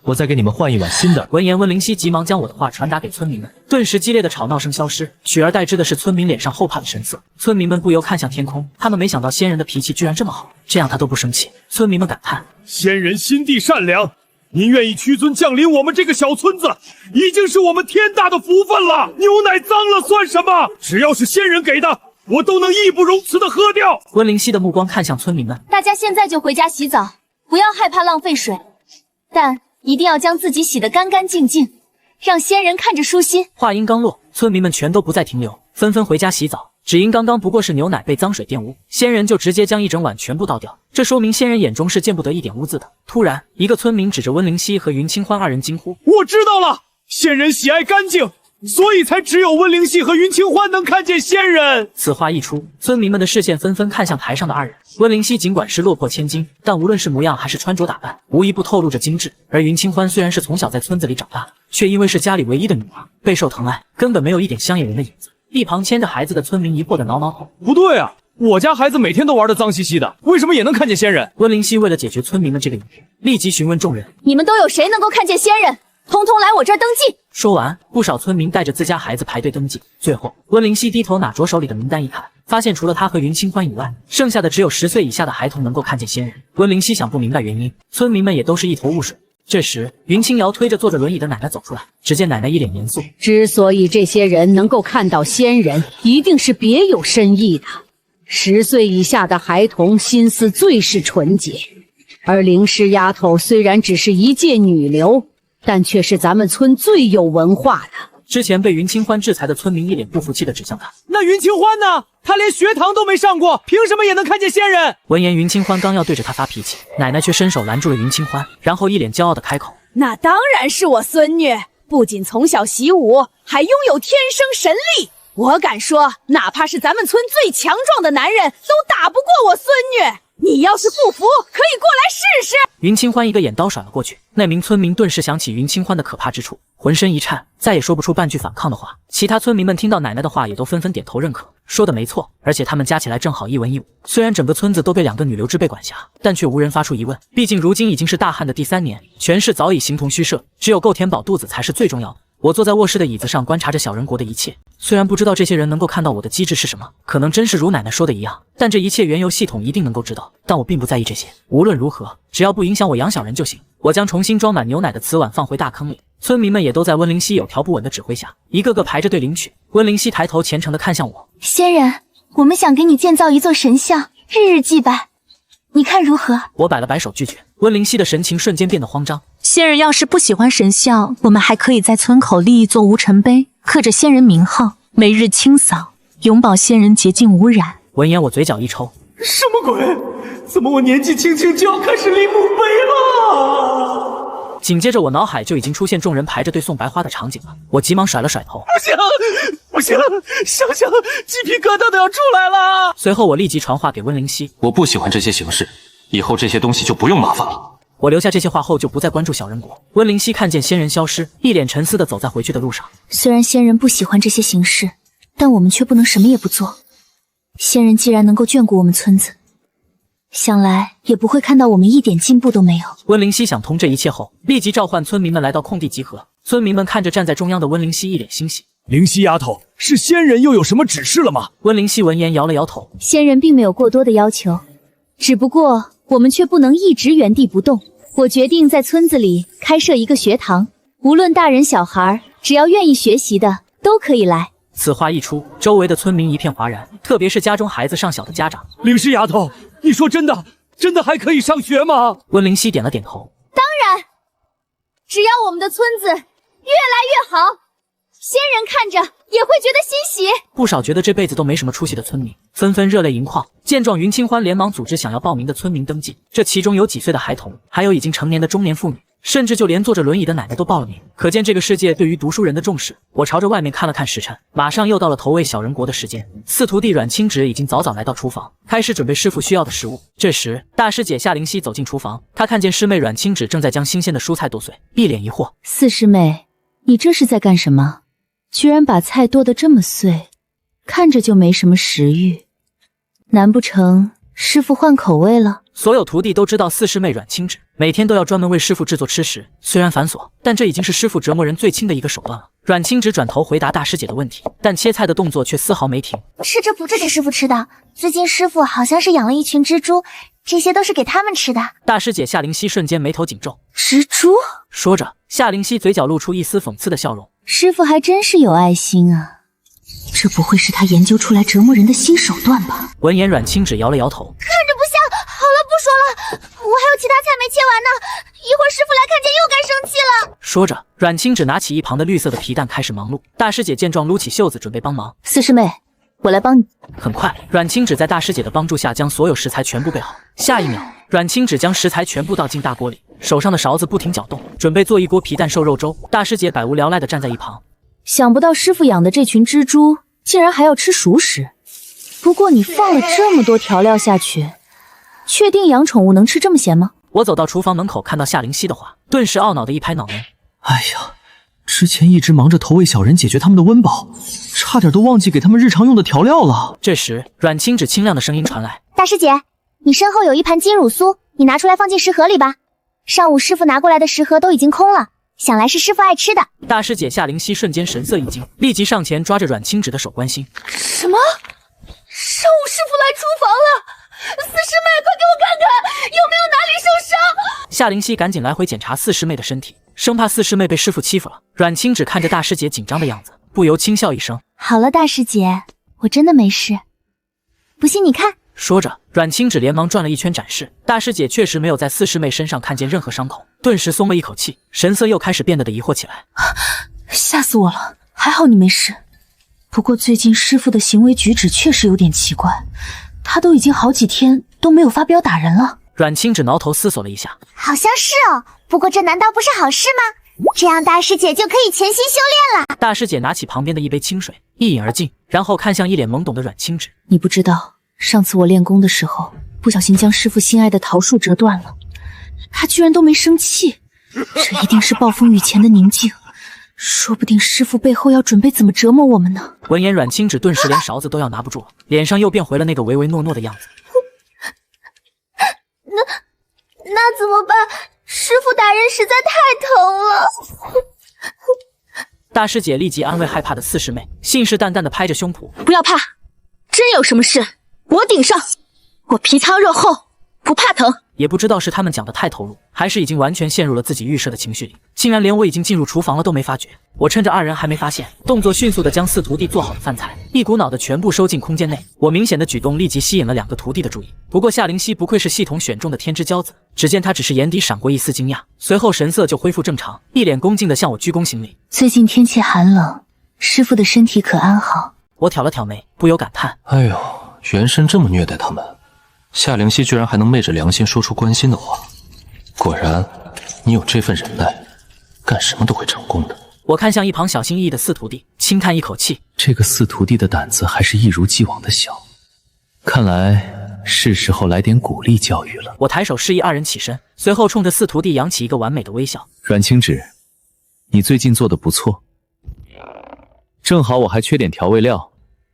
我再给你们换一碗新的。闻言，温灵溪急忙将我的话传达给村民们，顿时激烈的吵闹声消失，取而代之的是村民脸上后怕的神色。村民们不由看向天空，他们没想到仙人的脾气居然这么好，这样他都不生气。村民们感叹：仙人心地善良，您愿意屈尊降临我们这个小村子，已经是我们天大的福分了。牛奶脏了算什么？只要是仙人给的，我都能义不容辞的喝掉。温灵溪的目光看向村民们，大家现在就回家洗澡，不要害怕浪费水，但一定要将自己洗得干干净净，让仙人看着舒心。话音刚落，村民们全都不再停留，纷纷回家洗澡。只因刚刚不过是牛奶被脏水玷污，仙人就直接将一整碗全部倒掉，这说明仙人眼中是见不得一点污渍的。突然，一个村民指着温灵溪和云清欢2人惊呼：我知道了，仙人喜爱干净，所以才只有温灵溪和云清欢能看见仙人。此话一出，村民们的视线纷纷看向台上的2人。温灵溪尽管是落魄千金，但无论是模样还是穿着打扮，无一不透露着精致。而云清欢虽然是从小在村子里长大，却因为是家里唯一的女儿，备受疼爱，根本没有一点香艳人的影子。一旁牵着孩子的村民疑惑的挠挠头：不对啊，我家孩子每天都玩得脏兮兮的，为什么也能看见仙人？温灵溪为了解决村民们这个疑惑，立即询问众人：你们都有谁能够看见仙人？通通来我这儿登记。说完，不少村民带着自家孩子排队登记。最后，温灵溪低头拿着手里的名单一看，发现除了他和云清欢以外，剩下的只有10岁以下的孩童能够看见仙人。温灵溪想不明白原因，村民们也都是一头雾水。这时，云清瑶推着坐着轮椅的奶奶走出来，只见奶奶一脸严肃。之所以这些人能够看到仙人，一定是别有深意的。10岁以下的孩童心思最是纯洁，而灵师丫头虽然只是一介女流，但却是咱们村最有文化的。之前被云清欢制裁的村民一脸不服气的指向他。那云清欢呢？他连学堂都没上过，凭什么也能看见仙人？闻言，云清欢刚要对着他发脾气，奶奶却伸手拦住了云清欢，然后一脸骄傲的开口：“那当然是我孙女，不仅从小习武，还拥有天生神力。我敢说，哪怕是咱们村最强壮的男人，都打不过我孙女。你要是不服，可以过来试试。”云清欢一个眼刀甩了过去，那名村民顿时想起云清欢的可怕之处，浑身一颤，再也说不出半句反抗的话。其他村民们听到奶奶的话，也都纷纷点头认可，说的没错，而且他们加起来正好1文1武。虽然整个村子都被2个女流之辈管辖，但却无人发出疑问。毕竟如今已经是大旱的第3年，权势早已形同虚设，只有够填饱肚子才是最重要的。我坐在卧室的椅子上，观察着小人国的一切。虽然不知道这些人能够看到我的机制是什么，可能真是如奶奶说的一样，但这一切缘由系统一定能够知道。但我并不在意这些，无论如何，只要不影响我养小人就行。我将重新装满牛奶的瓷碗放回大坑里，村民们也都在温灵犀有条不紊的指挥下，一个个排着队领取。温灵犀抬头虔诚地看向我：“仙人，我们想给你建造一座神像，日日祭拜，你看如何？”我摆了摆手拒绝。温灵犀的神情瞬间变得慌张。仙人要是不喜欢神像，我们还可以在村口立一座无尘碑，刻着仙人名号，每日清扫，永保仙人洁净无染。闻言，我嘴角一抽：“什么鬼？怎么我年纪轻轻就要开始立墓碑了？”紧接着，我脑海就已经出现众人排着队送白花的场景了。我急忙甩了甩头：“不行，想想鸡皮疙瘩都要出来了。”随后，我立即传话给温灵犀：“我不喜欢这些形式，以后这些东西就不用麻烦了。”我留下这些话后，就不再关注小人国。温灵犀看见仙人消失，一脸沉思地走在回去的路上。虽然仙人不喜欢这些形式，但我们却不能什么也不做。仙人既然能够眷顾我们村子，想来也不会看到我们一点进步都没有。温灵犀想通这一切后，立即召唤村民们来到空地集合。村民们看着站在中央的温灵犀，一脸欣喜。灵犀丫头，是仙人又有什么指示了吗？温灵犀闻言摇了摇头。仙人并没有过多的要求，只不过我们却不能一直原地不动。我决定在村子里开设一个学堂，无论大人小孩，只要愿意学习的都可以来。此话一出，周围的村民一片哗然，特别是家中孩子尚小的家长。灵犀丫头，你说真的还可以上学吗？温灵犀点了点头。当然，只要我们的村子越来越好，仙人看着也会觉得欣喜。不少觉得这辈子都没什么出息的村民纷纷热泪盈眶。见状，云清欢连忙组织想要报名的村民登记，这其中有几岁的孩童，还有已经成年的中年妇女，甚至就连坐着轮椅的奶奶都报了名。可见这个世界对于读书人的重视。我朝着外面看了看时辰，马上又到了投喂小人国的时间。四徒弟阮清芷已经早早来到厨房，开始准备师傅需要的食物。这时，大师姐夏灵犀走进厨房，她看见师妹阮清芷正在将新鲜的蔬菜剁碎，一脸疑惑：“四师妹，你这是在干什么？居然把菜剁得这么碎，看着就没什么食欲。难不成师傅换口味了？”所有徒弟都知道四师妹阮清芷每天都要专门为师傅制作吃食，虽然繁琐，但这已经是师傅折磨人最轻的一个手段了。阮清芷转头回答大师姐的问题，但切菜的动作却丝毫没停。是这不是给师傅吃的，最近师傅好像是养了一群蜘蛛，这些都是给他们吃的。大师姐夏灵犀瞬间眉头紧皱。蜘蛛？说着，夏灵犀嘴角露出一丝讽刺的笑容。师傅还真是有爱心啊，这不会是他研究出来折磨人的新手段吧？闻言，阮清芷摇了摇头，看着不像。好了，不说了，我还有其他菜没切完呢，一会儿师傅来看见又该生气了。说着，阮清芷拿起一旁的绿色的皮蛋开始忙碌。大师姐见状，撸起袖子准备帮忙。四师妹，我来帮你。很快，阮清芷在大师姐的帮助下将所有食材全部备好。下一秒，阮清芷将食材全部倒进大锅里，手上的勺子不停搅动，准备做一锅皮蛋瘦肉粥。大师姐百无聊赖地站在一旁。想不到师傅养的这群蜘蛛竟然还要吃熟食，不过你放了这么多调料下去，确定养宠物能吃这么咸吗？我走到厨房门口，看到夏灵犀的话，顿时懊恼的一拍脑门。哎呀，之前一直忙着投喂小人解决他们的温饱，差点都忘记给他们日常用的调料了。这时，阮清芷清亮的声音传来：“大师姐，你身后有一盘金乳酥，你拿出来放进食盒里吧。上午师傅拿过来的食盒都已经空了，想来是师傅爱吃的。”大师姐夏灵犀瞬间神色一惊，立即上前抓着阮清芷的手关心：“什么？上午师傅来厨房了？四师妹，快给我看看有没有哪里受伤！”夏灵溪赶紧来回检查四师妹的身体，生怕四师妹被师傅欺负了。阮清芷看着大师姐紧张的样子，不由轻笑一声：“好了，大师姐，我真的没事。不信你看。”说着，阮清芷连忙转了一圈展示。大师姐确实没有在四师妹身上看见任何伤口，顿时松了一口气，神色又开始变得疑惑起来。吓死我了，还好你没事。不过最近师傅的行为举止确实有点奇怪，他都已经好几天都没有发飙打人了。阮清芷挠头思索了一下，好像是哦，不过这难道不是好事吗？这样大师姐就可以潜心修炼了。大师姐拿起旁边的一杯清水，一饮而尽，然后看向一脸懵懂的阮清芷。你不知道，上次我练功的时候，不小心将师傅心爱的桃树折断了，他居然都没生气，这一定是暴风雨前的宁静。说不定师傅背后要准备怎么折磨我们呢？闻言，阮清芷顿时连勺子都要拿不住了，脸上又变回了那个唯唯诺诺的样子。那怎么办？师傅打人实在太疼了。大师姐立即安慰害怕的四师妹，信誓旦旦地拍着胸脯：“不要怕，真有什么事，我顶上，我皮糙肉厚，不怕疼。”也不知道是他们讲的太投入，还是已经完全陷入了自己预设的情绪里，竟然连我已经进入厨房了都没发觉。我趁着二人还没发现，动作迅速地将四徒弟做好的饭菜一股脑地全部收进空间内。我明显的举动立即吸引了2个徒弟的注意。不过夏灵溪不愧是系统选中的天之骄子，只见他只是眼底闪过一丝惊讶，随后神色就恢复正常，一脸恭敬地向我鞠躬行礼。最近天气寒冷，师傅的身体可安好？我挑了挑眉，不由感叹：哎呦，原神这么虐待他们，夏灵溪居然还能昧着良心说出关心的话，果然你有这份忍耐，干什么都会成功的。我看向一旁小心翼翼的四徒弟，轻叹一口气，这个四徒弟的胆子还是一如既往的小，看来是时候来点鼓励教育了。我抬手示意二人起身，随后冲着四徒弟扬起一个完美的微笑。阮清芷，你最近做得不错，正好我还缺点调味料，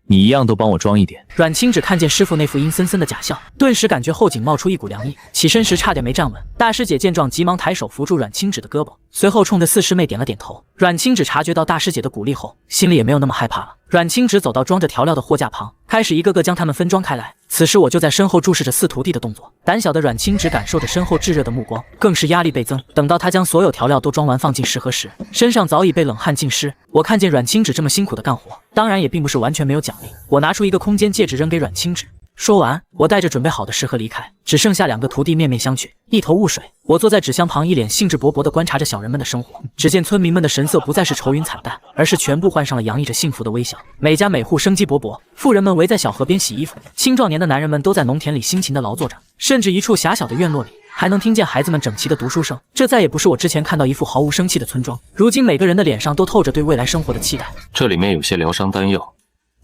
你一样都帮我装一点。阮清芷看见师傅那副阴森森的假笑，顿时感觉后颈冒出一股凉意，起身时差点没站稳。大师姐见状，急忙抬手扶住阮清芷的胳膊，随后冲着四师妹点了点头。阮清芷察觉到大师姐的鼓励后，心里也没有那么害怕了。阮清芷走到装着调料的货架旁，开始一个个将它们分装开来。此时我就在身后注视着四徒弟的动作，胆小的阮清芷感受着身后炙热的目光，更是压力倍增。等到她将所有调料都装完放进食盒时，身上早已被冷汗浸湿。我看见阮清芷这么辛苦的干活，当然也并不是完全没有奖励。我拿出一个空间戒指扔给阮清芷，说完，我带着准备好的食盒离开，只剩下2个徒弟面面相觑，一头雾水。我坐在纸箱旁，一脸兴致勃勃地观察着小人们的生活。只见村民们的神色不再是愁云惨淡，而是全部换上了洋溢着幸福的微笑。每家每户生机勃勃，妇人们围在小河边洗衣服，青壮年的男人们都在农田里辛勤地劳作着，甚至一处狭小的院落里还能听见孩子们整齐的读书声。这再也不是我之前看到一副毫无生气的村庄，如今每个人的脸上都透着对未来生活的期待。这里面有些疗伤丹药，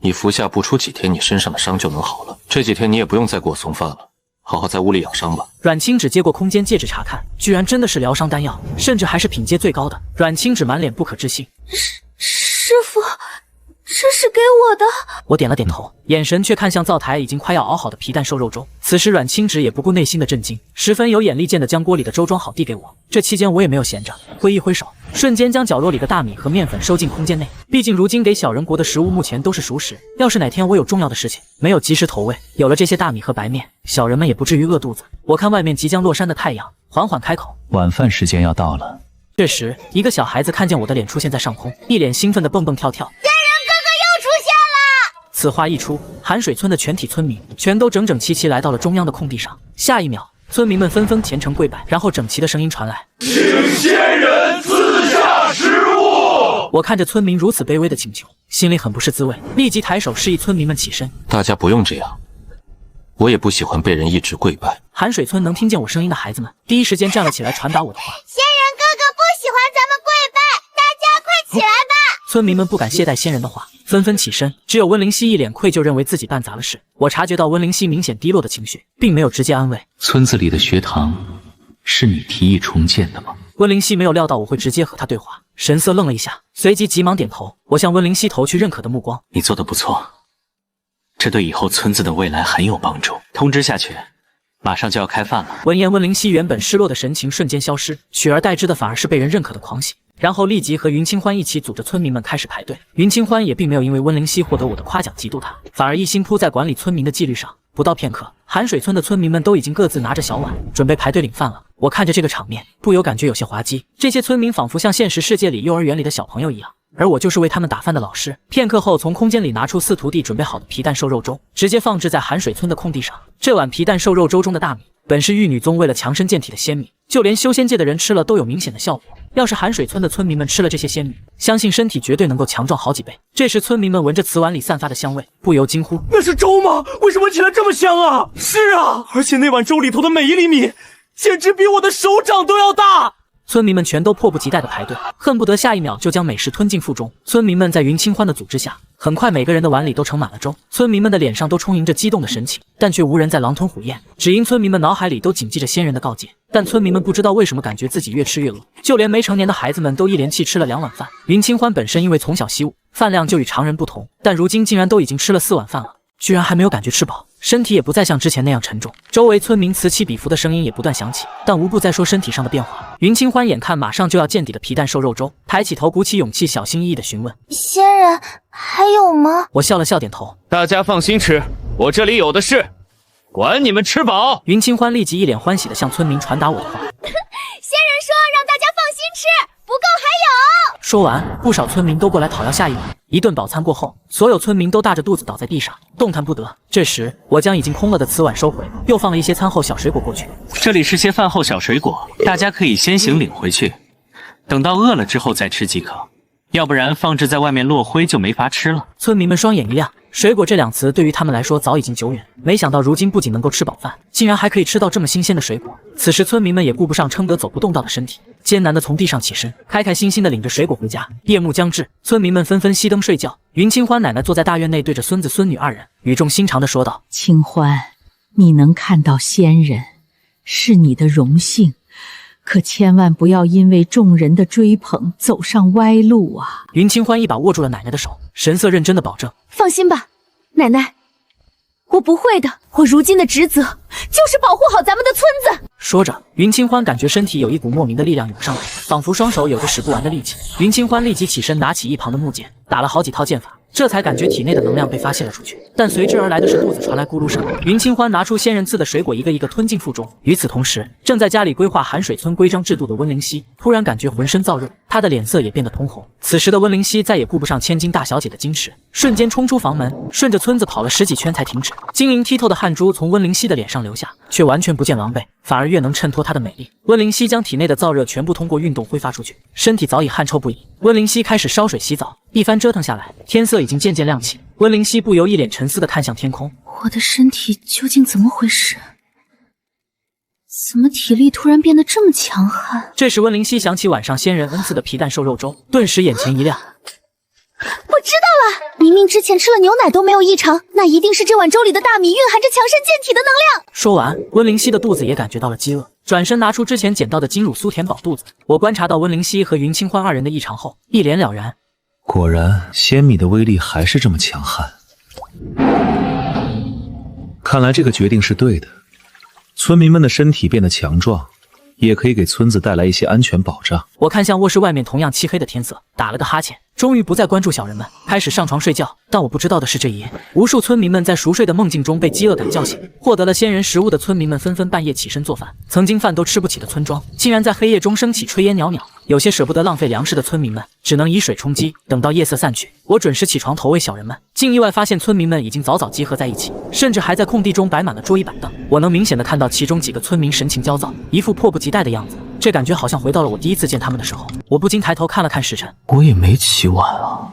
你服下不出几天，你身上的伤就能好了。这几天你也不用再给我送饭了，好好在屋里养伤吧。阮清芷接过空间戒指查看，居然真的是疗伤丹药，甚至还是品阶最高的。阮清芷满脸不可置信：师傅，这是给我的。我点了点头，眼神却看向灶台已经快要熬好的皮蛋瘦肉粥。此时阮清芷也不顾内心的震惊，十分有眼力见地将锅里的粥装好递给我。这期间我也没有闲着，挥一挥手，瞬间将角落里的大米和面粉收进空间内。毕竟如今给小人国的食物目前都是熟食，要是哪天我有重要的事情没有及时投喂，有了这些大米和白面，小人们也不至于饿肚子。我看外面即将落山的太阳，缓缓开口：晚饭时间要到了。这时一个小孩子看见我的脸出现在上空，一脸兴奋地蹦蹦跳跳。此话一出，寒水村的全体村民全都整整齐齐来到了中央的空地上。下一秒，村民们纷纷虔诚跪拜，然后整齐的声音传来：请仙人赐下食物。我看着村民如此卑微的请求，心里很不是滋味，立即抬手示意村民们起身。大家不用这样，我也不喜欢被人一直跪拜。寒水村能听见我声音的孩子们第一时间站了起来，传达我的话：仙人哥哥不喜欢咱们跪拜，大家快起来吧！村民们不敢懈怠仙人的话，纷纷起身，只有温灵溪一脸愧疚，认为自己办砸了事。我察觉到温灵溪明显低落的情绪，并没有直接安慰。村子里的学堂是你提议重建的吗？温灵溪没有料到我会直接和他对话，神色愣了一下，随即急忙点头。我向温灵溪投去认可的目光：你做得不错，这对以后村子的未来很有帮助。通知下去，马上就要开饭了。闻言，温灵溪原本失落的神情瞬间消失，取而代之的反而是被人认可的狂喜。然后立即和云清欢一起组着村民们开始排队。云清欢也并没有因为温灵溪获得我的夸奖嫉妒他，反而一心扑在管理村民的纪律上。不到片刻，寒水村的村民们都已经各自拿着小碗，准备排队领饭了。我看着这个场面，不由感觉有些滑稽。这些村民仿佛像现实世界里幼儿园里的小朋友一样，而我就是为他们打饭的老师。片刻后，从空间里拿出4徒弟准备好的皮蛋瘦肉粥，直接放置在寒水村的空地上。这碗皮蛋瘦肉粥中的大米，本是玉女宗为了强身健体的仙米，就连修仙界的人吃了都有明显的效果。要是寒水村的村民们吃了这些仙米，相信身体绝对能够强壮好几倍。这时，村民们闻着瓷碗里散发的香味，不由惊呼：“那是粥吗？为什么起来这么香啊？”“是啊，而且那碗粥里头的每一粒米，简直比我的手掌都要大。”村民们全都迫不及待地排队，恨不得下一秒就将美食吞进腹中。村民们在云清欢的组织下，很快每个人的碗里都盛满了粥。村民们的脸上都充盈着激动的神情，但却无人在狼吞虎咽，只因村民们脑海里都谨记着仙人的告诫。但村民们不知道为什么感觉自己越吃越饿，就连没成年的孩子们都一连气吃了2碗饭。云清欢本身因为从小习武，饭量就与常人不同，但如今竟然都已经吃了4碗饭了，居然还没有感觉吃饱。身体也不再像之前那样沉重，周围村民此起彼伏的声音也不断响起，但无不在说身体上的变化。云清欢眼看马上就要见底的皮蛋瘦肉粥，抬起头鼓起勇气，小心翼翼地询问：“仙人还有吗？”我笑了笑点头：“大家放心吃，我这里有的是，管你们吃饱。”云清欢立即一脸欢喜地向村民传达我的话：“仙人说让大家放心吃，不够还有。”说完，不少村民都过来讨要下一碗。一顿饱餐过后，所有村民都大着肚子倒在地上，动弹不得。这时，我将已经空了的瓷碗收回，又放了一些餐后小水果过去。这里是些饭后小水果，大家可以先行领回去，等到饿了之后再吃即可，要不然放置在外面落灰就没法吃了。村民们双眼一亮，水果这2词对于他们来说早已经久远，没想到如今不仅能够吃饱饭，竟然还可以吃到这么新鲜的水果。此时村民们也顾不上撑得走不动道的身体，艰难地从地上起身，开开心心地领着水果回家。夜幕将至，村民们纷纷熄灯睡觉。云清欢奶奶坐在大院内，对着孙子孙女2人语重心长地说道：“清欢，你能看到仙人是你的荣幸，可千万不要因为众人的追捧走上歪路啊！”云清欢一把握住了奶奶的手，神色认真地保证：“放心吧，奶奶，我不会的。我如今的职责就是保护好咱们的村子。”说着，云清欢感觉身体有一股莫名的力量涌上来，仿佛双手有着使不完的力气。云清欢立即起身，拿起一旁的木剑，打了好几套剑法，这才感觉体内的能量被发泄了出去。但随之而来的是肚子传来咕噜声。云清欢拿出仙人赐的水果，一个一个吞进腹中。与此同时，正在家里规划寒水村规章制度的温灵溪突然感觉浑身燥热，她的脸色也变得通红。此时的温灵溪再也顾不上千金大小姐的矜持，瞬间冲出房门，顺着村子跑了10几圈才停止。晶莹剔透的汗珠从温灵溪的脸上流下，却完全不见狼狈，反而越能衬托她的美丽。温灵溪将体内的燥热全部通过运动挥发出去，身体早已汗臭不已。温灵溪开始烧水洗澡，一番折腾下来，天色已经渐渐亮起。温灵溪不由一脸沉思地看向天空，我的身体究竟怎么回事？怎么体力突然变得这么强悍？这时温灵溪想起晚上仙人恩赐的皮蛋瘦肉粥，顿时眼前一亮。我知道了，明明之前吃了牛奶都没有异常，那一定是这碗粥里的大米蕴含着强身健体的能量。说完，温灵溪的肚子也感觉到了饥饿，转身拿出之前捡到的金乳酥填饱肚子。我观察到温灵溪和云清欢2人的异常后，一脸了然。果然，仙米的威力还是这么强悍。看来这个决定是对的。村民们的身体变得强壮，也可以给村子带来一些安全保障。我看向卧室外面同样漆黑的天色，打了个哈欠，终于不再关注小人们，开始上床睡觉。但我不知道的是，这一夜无数村民们在熟睡的梦境中被饥饿感叫醒。获得了仙人食物的村民们纷纷半夜起身做饭，曾经饭都吃不起的村庄，竟然在黑夜中升起炊烟袅袅。有些舍不得浪费粮食的村民们，只能以水充饥，等到夜色散去，我准时起床投喂小人们，竟意外发现村民们已经早早集合在一起，甚至还在空地中摆满了桌椅板凳。我能明显的看到其中几个村民神情焦躁，一副迫不及待的样子，这感觉好像回到了我第一次见他们的时候。我不禁抬头看了看时辰，我也没起晚啊，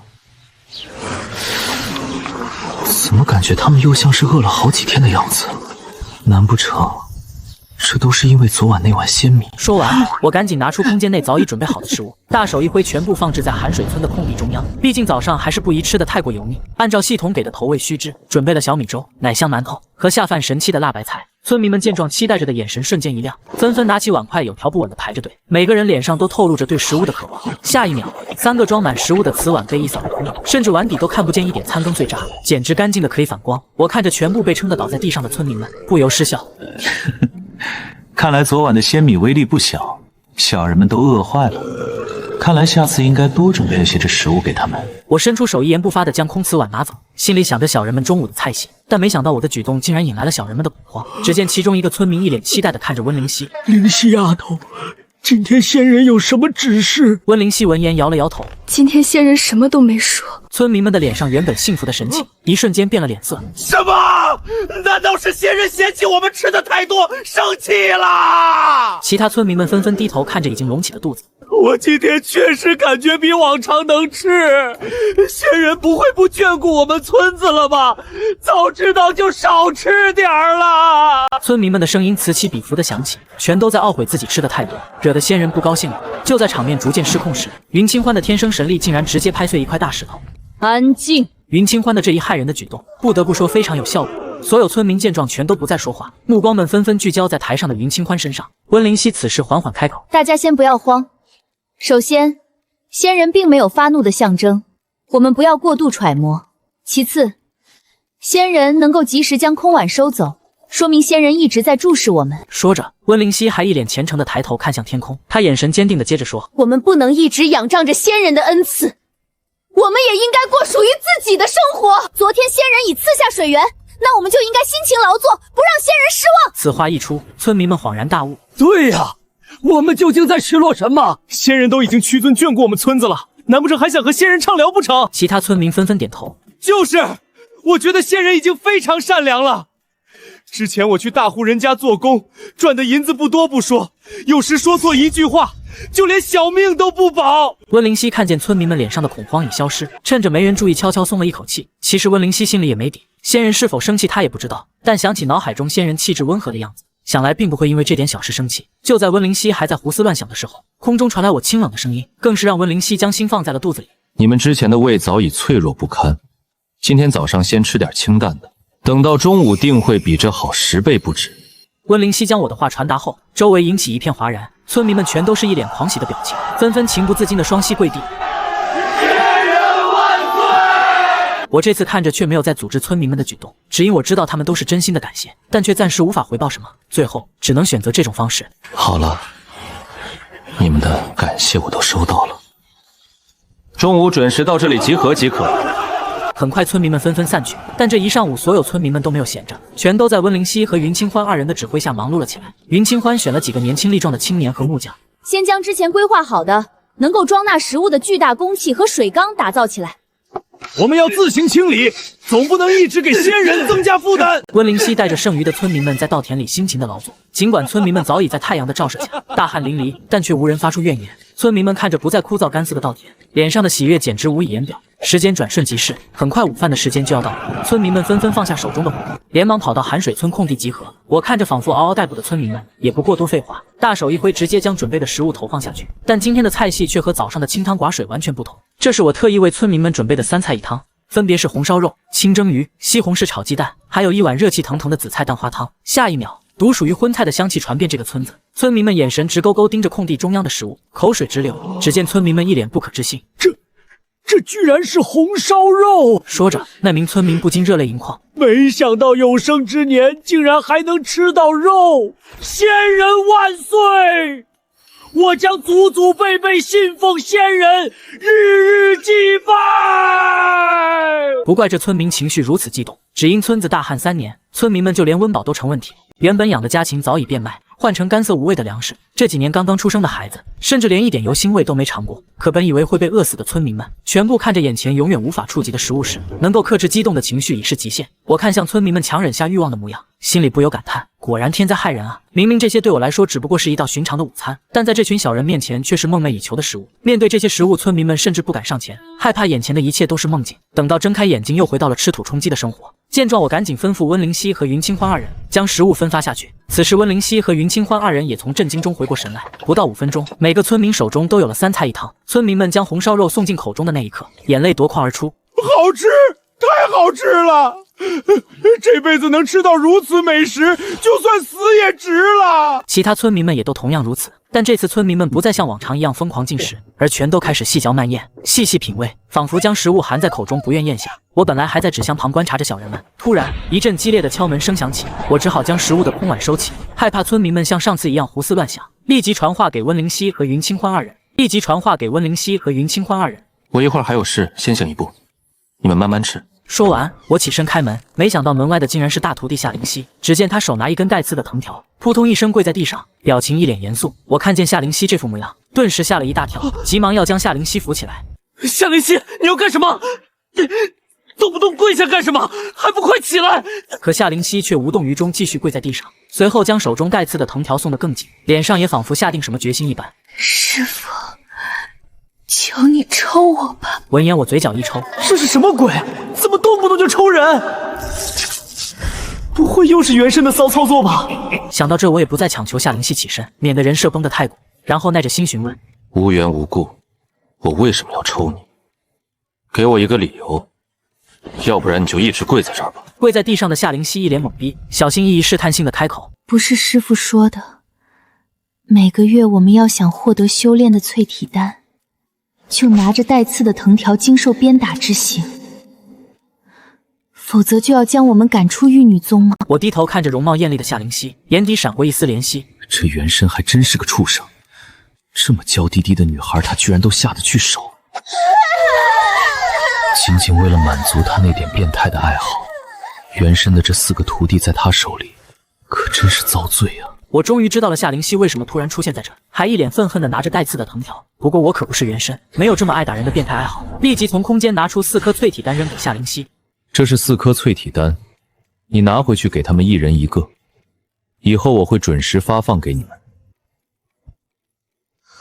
怎么感觉他们又像是饿了好几天的样子？难不成这都是因为昨晚那碗鲜米？说完，我赶紧拿出空间内早已准备好的食物，大手一挥，全部放置在寒水村的空地中央。毕竟早上还是不宜吃的太过油腻，按照系统给的投喂须知，准备了小米粥、奶香馒头和下饭神器的辣白菜。村民们见状，期待着的眼神瞬间一亮，纷纷拿起碗筷，有条不紊地排着队，每个人脸上都透露着对食物的渴望。下一秒，3个装满食物的瓷碗被一扫而空，甚至碗底都看不见一点残羹碎渣，简直干净的可以反光。我看着全部被撑得倒在地上的村民们，不由失笑。看来昨晚的鲜米威力不小，小人们都饿坏了。看来下次应该多准备些这食物给他们。我伸出手，一言不发地将空瓷碗拿走，心里想着小人们中午的菜系。但没想到我的举动竟然引来了小人们的恐慌。只见其中一个村民一脸期待地看着温灵溪。灵溪丫头，今天仙人有什么指示？温灵溪闻言摇了摇头，今天仙人什么都没说。村民们的脸上原本幸福的神情，一瞬间变了脸色。什么？难道是仙人嫌弃我们吃的太多，生气了？其他村民们纷纷低头看着已经隆起的肚子。我今天确实感觉比往常能吃，仙人不会不眷顾我们村子了吧？早知道就少吃点儿了。村民们的声音此起彼伏的响起，全都在懊悔自己吃的太多，惹得仙人不高兴了。就在场面逐渐失控时，云清欢的天生神力竟然直接拍碎一块大石头。安静！云清欢的这一骇人的举动，不得不说非常有效果。所有村民见状全都不再说话，目光们纷纷聚焦在台上的云清欢身上。温灵溪此时缓缓开口：大家先不要慌。首先，仙人并没有发怒的象征，我们不要过度揣摩。其次，仙人能够及时将空碗收走，说明仙人一直在注视我们。说着，温灵溪还一脸虔诚地抬头看向天空，他眼神坚定地接着说：我们不能一直仰仗着仙人的恩赐，我们也应该过属于自己的生活。昨天仙人已赐下水源，那我们就应该辛勤劳作，不让仙人失望。此话一出，村民们恍然大悟。对呀，我们究竟在失落什么？仙人都已经屈尊眷顾我们村子了，难不成还想和仙人畅聊不成？其他村民纷纷点头。就是，我觉得仙人已经非常善良了。之前我去大户人家做工，赚的银子不多不说，有时说错一句话，就连小命都不保。温灵溪看见村民们脸上的恐慌已消失，趁着没人注意，悄悄松了一口气。其实温灵溪心里也没底，仙人是否生气他也不知道，但想起脑海中仙人气质温和的样子，想来并不会因为这点小事生气。就在温灵溪还在胡思乱想的时候，空中传来我清冷的声音，更是让温灵溪将心放在了肚子里。你们之前的胃早已脆弱不堪，今天早上先吃点清淡的，等到中午定会比这好10倍不止。温灵溪将我的话传达后，周围引起一片哗然，村民们全都是一脸狂喜的表情，纷纷情不自禁的双膝跪地。我这次看着却没有再组织村民们的举动，只因我知道他们都是真心的感谢，但却暂时无法回报什么，最后只能选择这种方式。好了，你们的感谢我都收到了，中午准时到这里集合即可。很快村民们纷纷散去，但这一上午所有村民们都没有闲着，全都在温灵溪和云清欢二人的指挥下忙碌了起来。云清欢选了几个年轻力壮的青年和木匠，先将之前规划好的能够装纳食物的巨大供气和水缸打造起来。我们要自行清理，总不能一直给仙人增加负担。温灵溪带着剩余的村民们在稻田里辛勤的劳作，尽管村民们早已在太阳的照射下大汗淋漓，但却无人发出怨言。村民们看着不再枯燥干涩的稻田，脸上的喜悦简直无以言表。时间转瞬即逝，很快午饭的时间就要到了，村民们纷纷放下手中的活，连忙跑到寒水村空地集合。我看着仿佛嗷嗷待哺的村民们，也不过多废话，大手一挥，直接将准备的食物投放下去。但今天的菜系却和早上的清汤寡水完全不同，这是我特意为村民们准备的3菜1汤，分别是红烧肉、清蒸鱼、西红柿炒鸡蛋，还有一碗热气腾腾的紫菜蛋花汤。下一秒，独属于荤菜的香气传遍这个村子，村民们眼神直勾勾盯着空地中央的食物，口水直流。只见村民们一脸不可置信，这居然是红烧肉！说着，那名村民不禁热泪盈眶。没想到有生之年竟然还能吃到肉！仙人万岁！我将祖祖辈辈信奉仙人，日日祭拜。不怪这村民情绪如此激动，只因村子大旱3年，村民们就连温饱都成问题。原本养的家禽早已变卖，换成干涩无味的粮食。这几年刚刚出生的孩子，甚至连一点油腥味都没尝过。可本以为会被饿死的村民们，全部看着眼前永远无法触及的食物时，能够克制激动的情绪已是极限。我看向村民们强忍下欲望的模样，心里不由感叹：果然天灾害人啊！明明这些对我来说只不过是一道寻常的午餐，但在这群小人面前却是梦寐以求的食物。面对这些食物，村民们甚至不敢上前，害怕眼前的一切都是梦境。等到睁开眼睛，又回到了吃土充饥的生活。见状，我赶紧吩咐温灵溪和云清欢二人将食物分发下去。此时，温灵溪和云清欢二人也从震惊中回过神来。不到5分钟，每个村民手中都有了3菜1汤。村民们将红烧肉送进口中的那一刻，眼泪夺眶而出。好吃，太好吃了！这辈子能吃到如此美食，就算死也值了。其他村民们也都同样如此，但这次村民们不再像往常一样疯狂进食，而全都开始细嚼慢咽，细细品味，仿佛将食物含在口中不愿咽下。我本来还在纸箱旁观察着小人们，突然一阵激烈的敲门声响起，我只好将食物的空碗收起，害怕村民们像上次一样胡思乱想，立即传话给温灵溪和云清欢二人。我一会儿还有事，先行一步，你们慢慢吃。说完，我起身开门，没想到门外的竟然是大徒弟夏灵溪。只见他手拿一根带刺的藤条，扑通一声跪在地上，表情一脸严肃。我看见夏灵溪这副模样，顿时吓了一大跳，急忙要将夏灵溪扶起来。夏灵溪，你要干什么？动不动跪下干什么？还不快起来！可夏灵溪却无动于衷，继续跪在地上，随后将手中带刺的藤条送得更紧，脸上也仿佛下定什么决心一般。师父，求你抽我吧！闻言，我嘴角一抽，这是什么鬼？怎么动不动就抽人？不会又是原神的骚操作吧？想到这，我也不再强求夏灵溪起身，免得人设崩得太鼓。然后耐着心询问：无缘无故，我为什么要抽你？给我一个理由，要不然你就一直跪在这儿吧。跪在地上的夏灵溪一脸懵逼，小心翼翼试探性的开口：不是师父说的，每个月我们要想获得修炼的淬体丹，就拿着带刺的藤条经受鞭打之刑，否则就要将我们赶出玉女宗吗？我低头看着容貌艳丽的夏灵溪，眼底闪过一丝怜惜。这原神还真是个畜生，这么娇滴滴的女孩，他居然都下得去手。仅仅为了满足他那点变态的爱好，原神的这4个徒弟在他手里，可真是遭罪啊！我终于知道了夏灵溪为什么突然出现在这，还一脸愤恨地拿着带刺的藤条。不过我可不是原神，没有这么爱打人的变态爱好。立即从空间拿出4颗淬体丹扔给夏灵溪。这是4颗淬体丹，你拿回去给他们1人1个，以后我会准时发放给你们，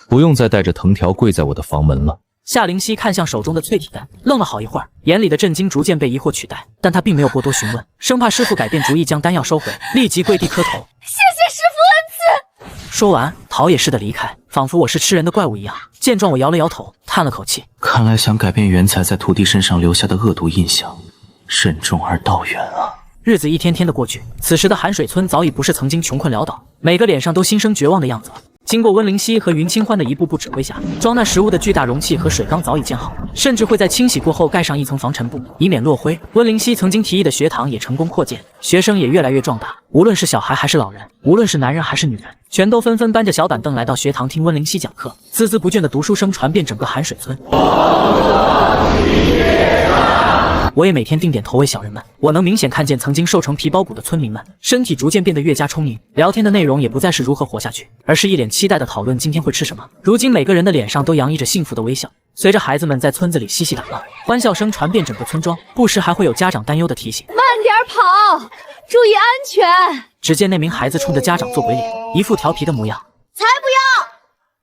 不用再带着藤条跪在我的房门了。夏灵溪看向手中的淬体丹，愣了好一会儿，眼里的震惊逐渐被疑惑取代，但他并没有过多询问，生怕师父改变主意将丹药收回，立即跪地磕头：谢谢师父恩赐。说完，逃也似的离开，仿佛我是吃人的怪物一样。见状，我摇了摇头，叹了口气，看来想改变元才在徒弟身上留下的恶毒印象，慎重而道远啊。日子一天天的过去，此时的寒水村早已不是曾经穷困潦倒，每个脸上都心生绝望的样子了。经过温灵溪和云清欢的一步步指挥下，装纳食物的巨大容器和水缸早已建好，甚至会在清洗过后盖上一层防尘布，以免落灰。温灵溪曾经提议的学堂也成功扩建，学生也越来越壮大，无论是小孩还是老人，无论是男人还是女人，全都纷纷搬着小板凳来到学堂听温灵溪讲课，孜孜不倦的读书声传遍整个寒水村。我也每天定点投喂小人们，我能明显看见曾经瘦成皮包骨的村民们，身体逐渐变得越加充盈，聊天的内容也不再是如何活下去，而是一脸期待的讨论今天会吃什么。如今每个人的脸上都洋溢着幸福的微笑，随着孩子们在村子里嬉戏打闹，欢笑声传遍整个村庄，不时还会有家长担忧的提醒：慢点跑，注意安全。只见那名孩子冲着家长做鬼脸，一副调皮的模样。才不要！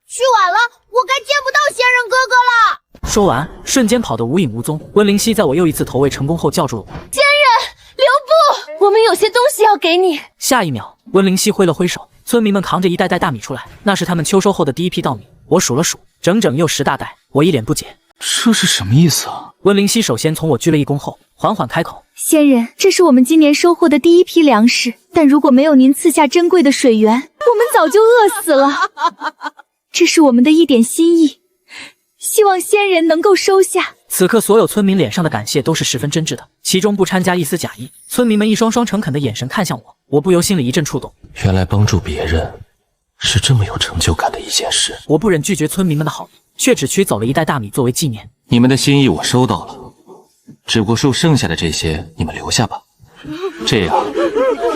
去晚了，我该见不到仙人哥哥了。说完，瞬间跑得无影无踪。温灵溪在我又一次投喂成功后叫住了我：仙人，留步！我们有些东西要给你。下一秒，温灵溪挥了挥手，村民们扛着一袋袋大米出来，那是他们秋收后的第一批稻米。我数了数，整整又10大袋。我一脸不解，这是什么意思啊？温灵溪首先从我鞠了一躬后，缓缓开口：仙人，这是我们今年收获的第一批粮食，但如果没有您赐下珍贵的水源，我们早就饿死了。这是我们的一点心意，希望仙人能够收下。此刻所有村民脸上的感谢都是十分真挚的，其中不掺加一丝假意。村民们一双双诚恳的眼神看向我，我不由心里一阵触动。原来帮助别人是这么有成就感的一件事。我不忍拒绝村民们的好意，却只取走了一袋大米作为纪念。你们的心意我收到了，只不过剩下的这些你们留下吧，这样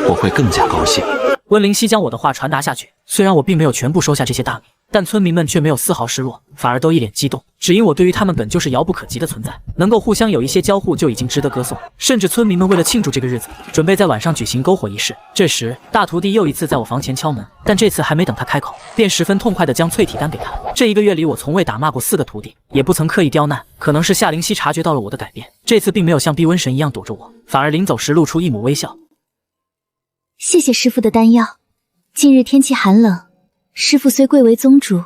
我会更加高兴。温灵溪将我的话传达下去，虽然我并没有全部收下这些大米，但村民们却没有丝毫失落，反而都一脸激动，只因我对于他们本就是遥不可及的存在，能够互相有一些交互就已经值得歌颂。甚至村民们为了庆祝这个日子，准备在晚上举行篝火仪式。这时大徒弟又一次在我房前敲门，但这次还没等他开口，便十分痛快地将淬体丹给他。这1个月里，我从未打骂过4个徒弟，也不曾刻意刁难。可能是夏灵溪察觉到了我的改变，这次并没有像逼瘟神一样躲着我，反而临走时露出一抹微笑。谢谢师父的丹药。近日天气寒冷，师父虽贵为宗主，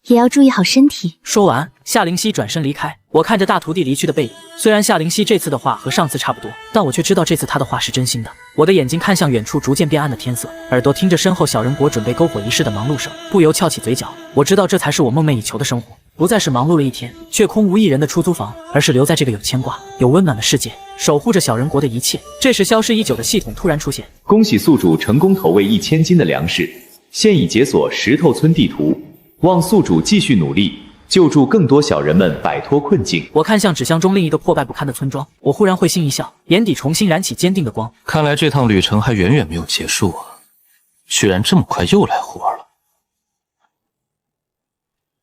也要注意好身体。说完，夏灵溪转身离开。我看着大徒弟离去的背影，虽然夏灵溪这次的话和上次差不多，但我却知道这次他的话是真心的。我的眼睛看向远处逐渐变暗的天色，耳朵听着身后小人国准备篝火仪式的忙碌声，不由翘起嘴角。我知道这才是我梦寐以求的生活，不再是忙碌了一天却空无一人的出租房，而是留在这个有牵挂、有温暖的世界，守护着小人国的一切。这时，消失已久的系统突然出现。恭喜宿主成功投喂1000斤的粮食，现已解锁石头村地图，望宿主继续努力，救助更多小人们摆脱困境。我看向纸箱中另一个破败不堪的村庄，我忽然会心一笑，眼底重新燃起坚定的光。看来这趟旅程还远远没有结束啊！居然这么快又来活了。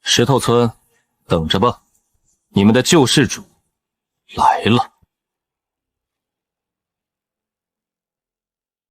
石头村，等着吧，你们的救世主来了。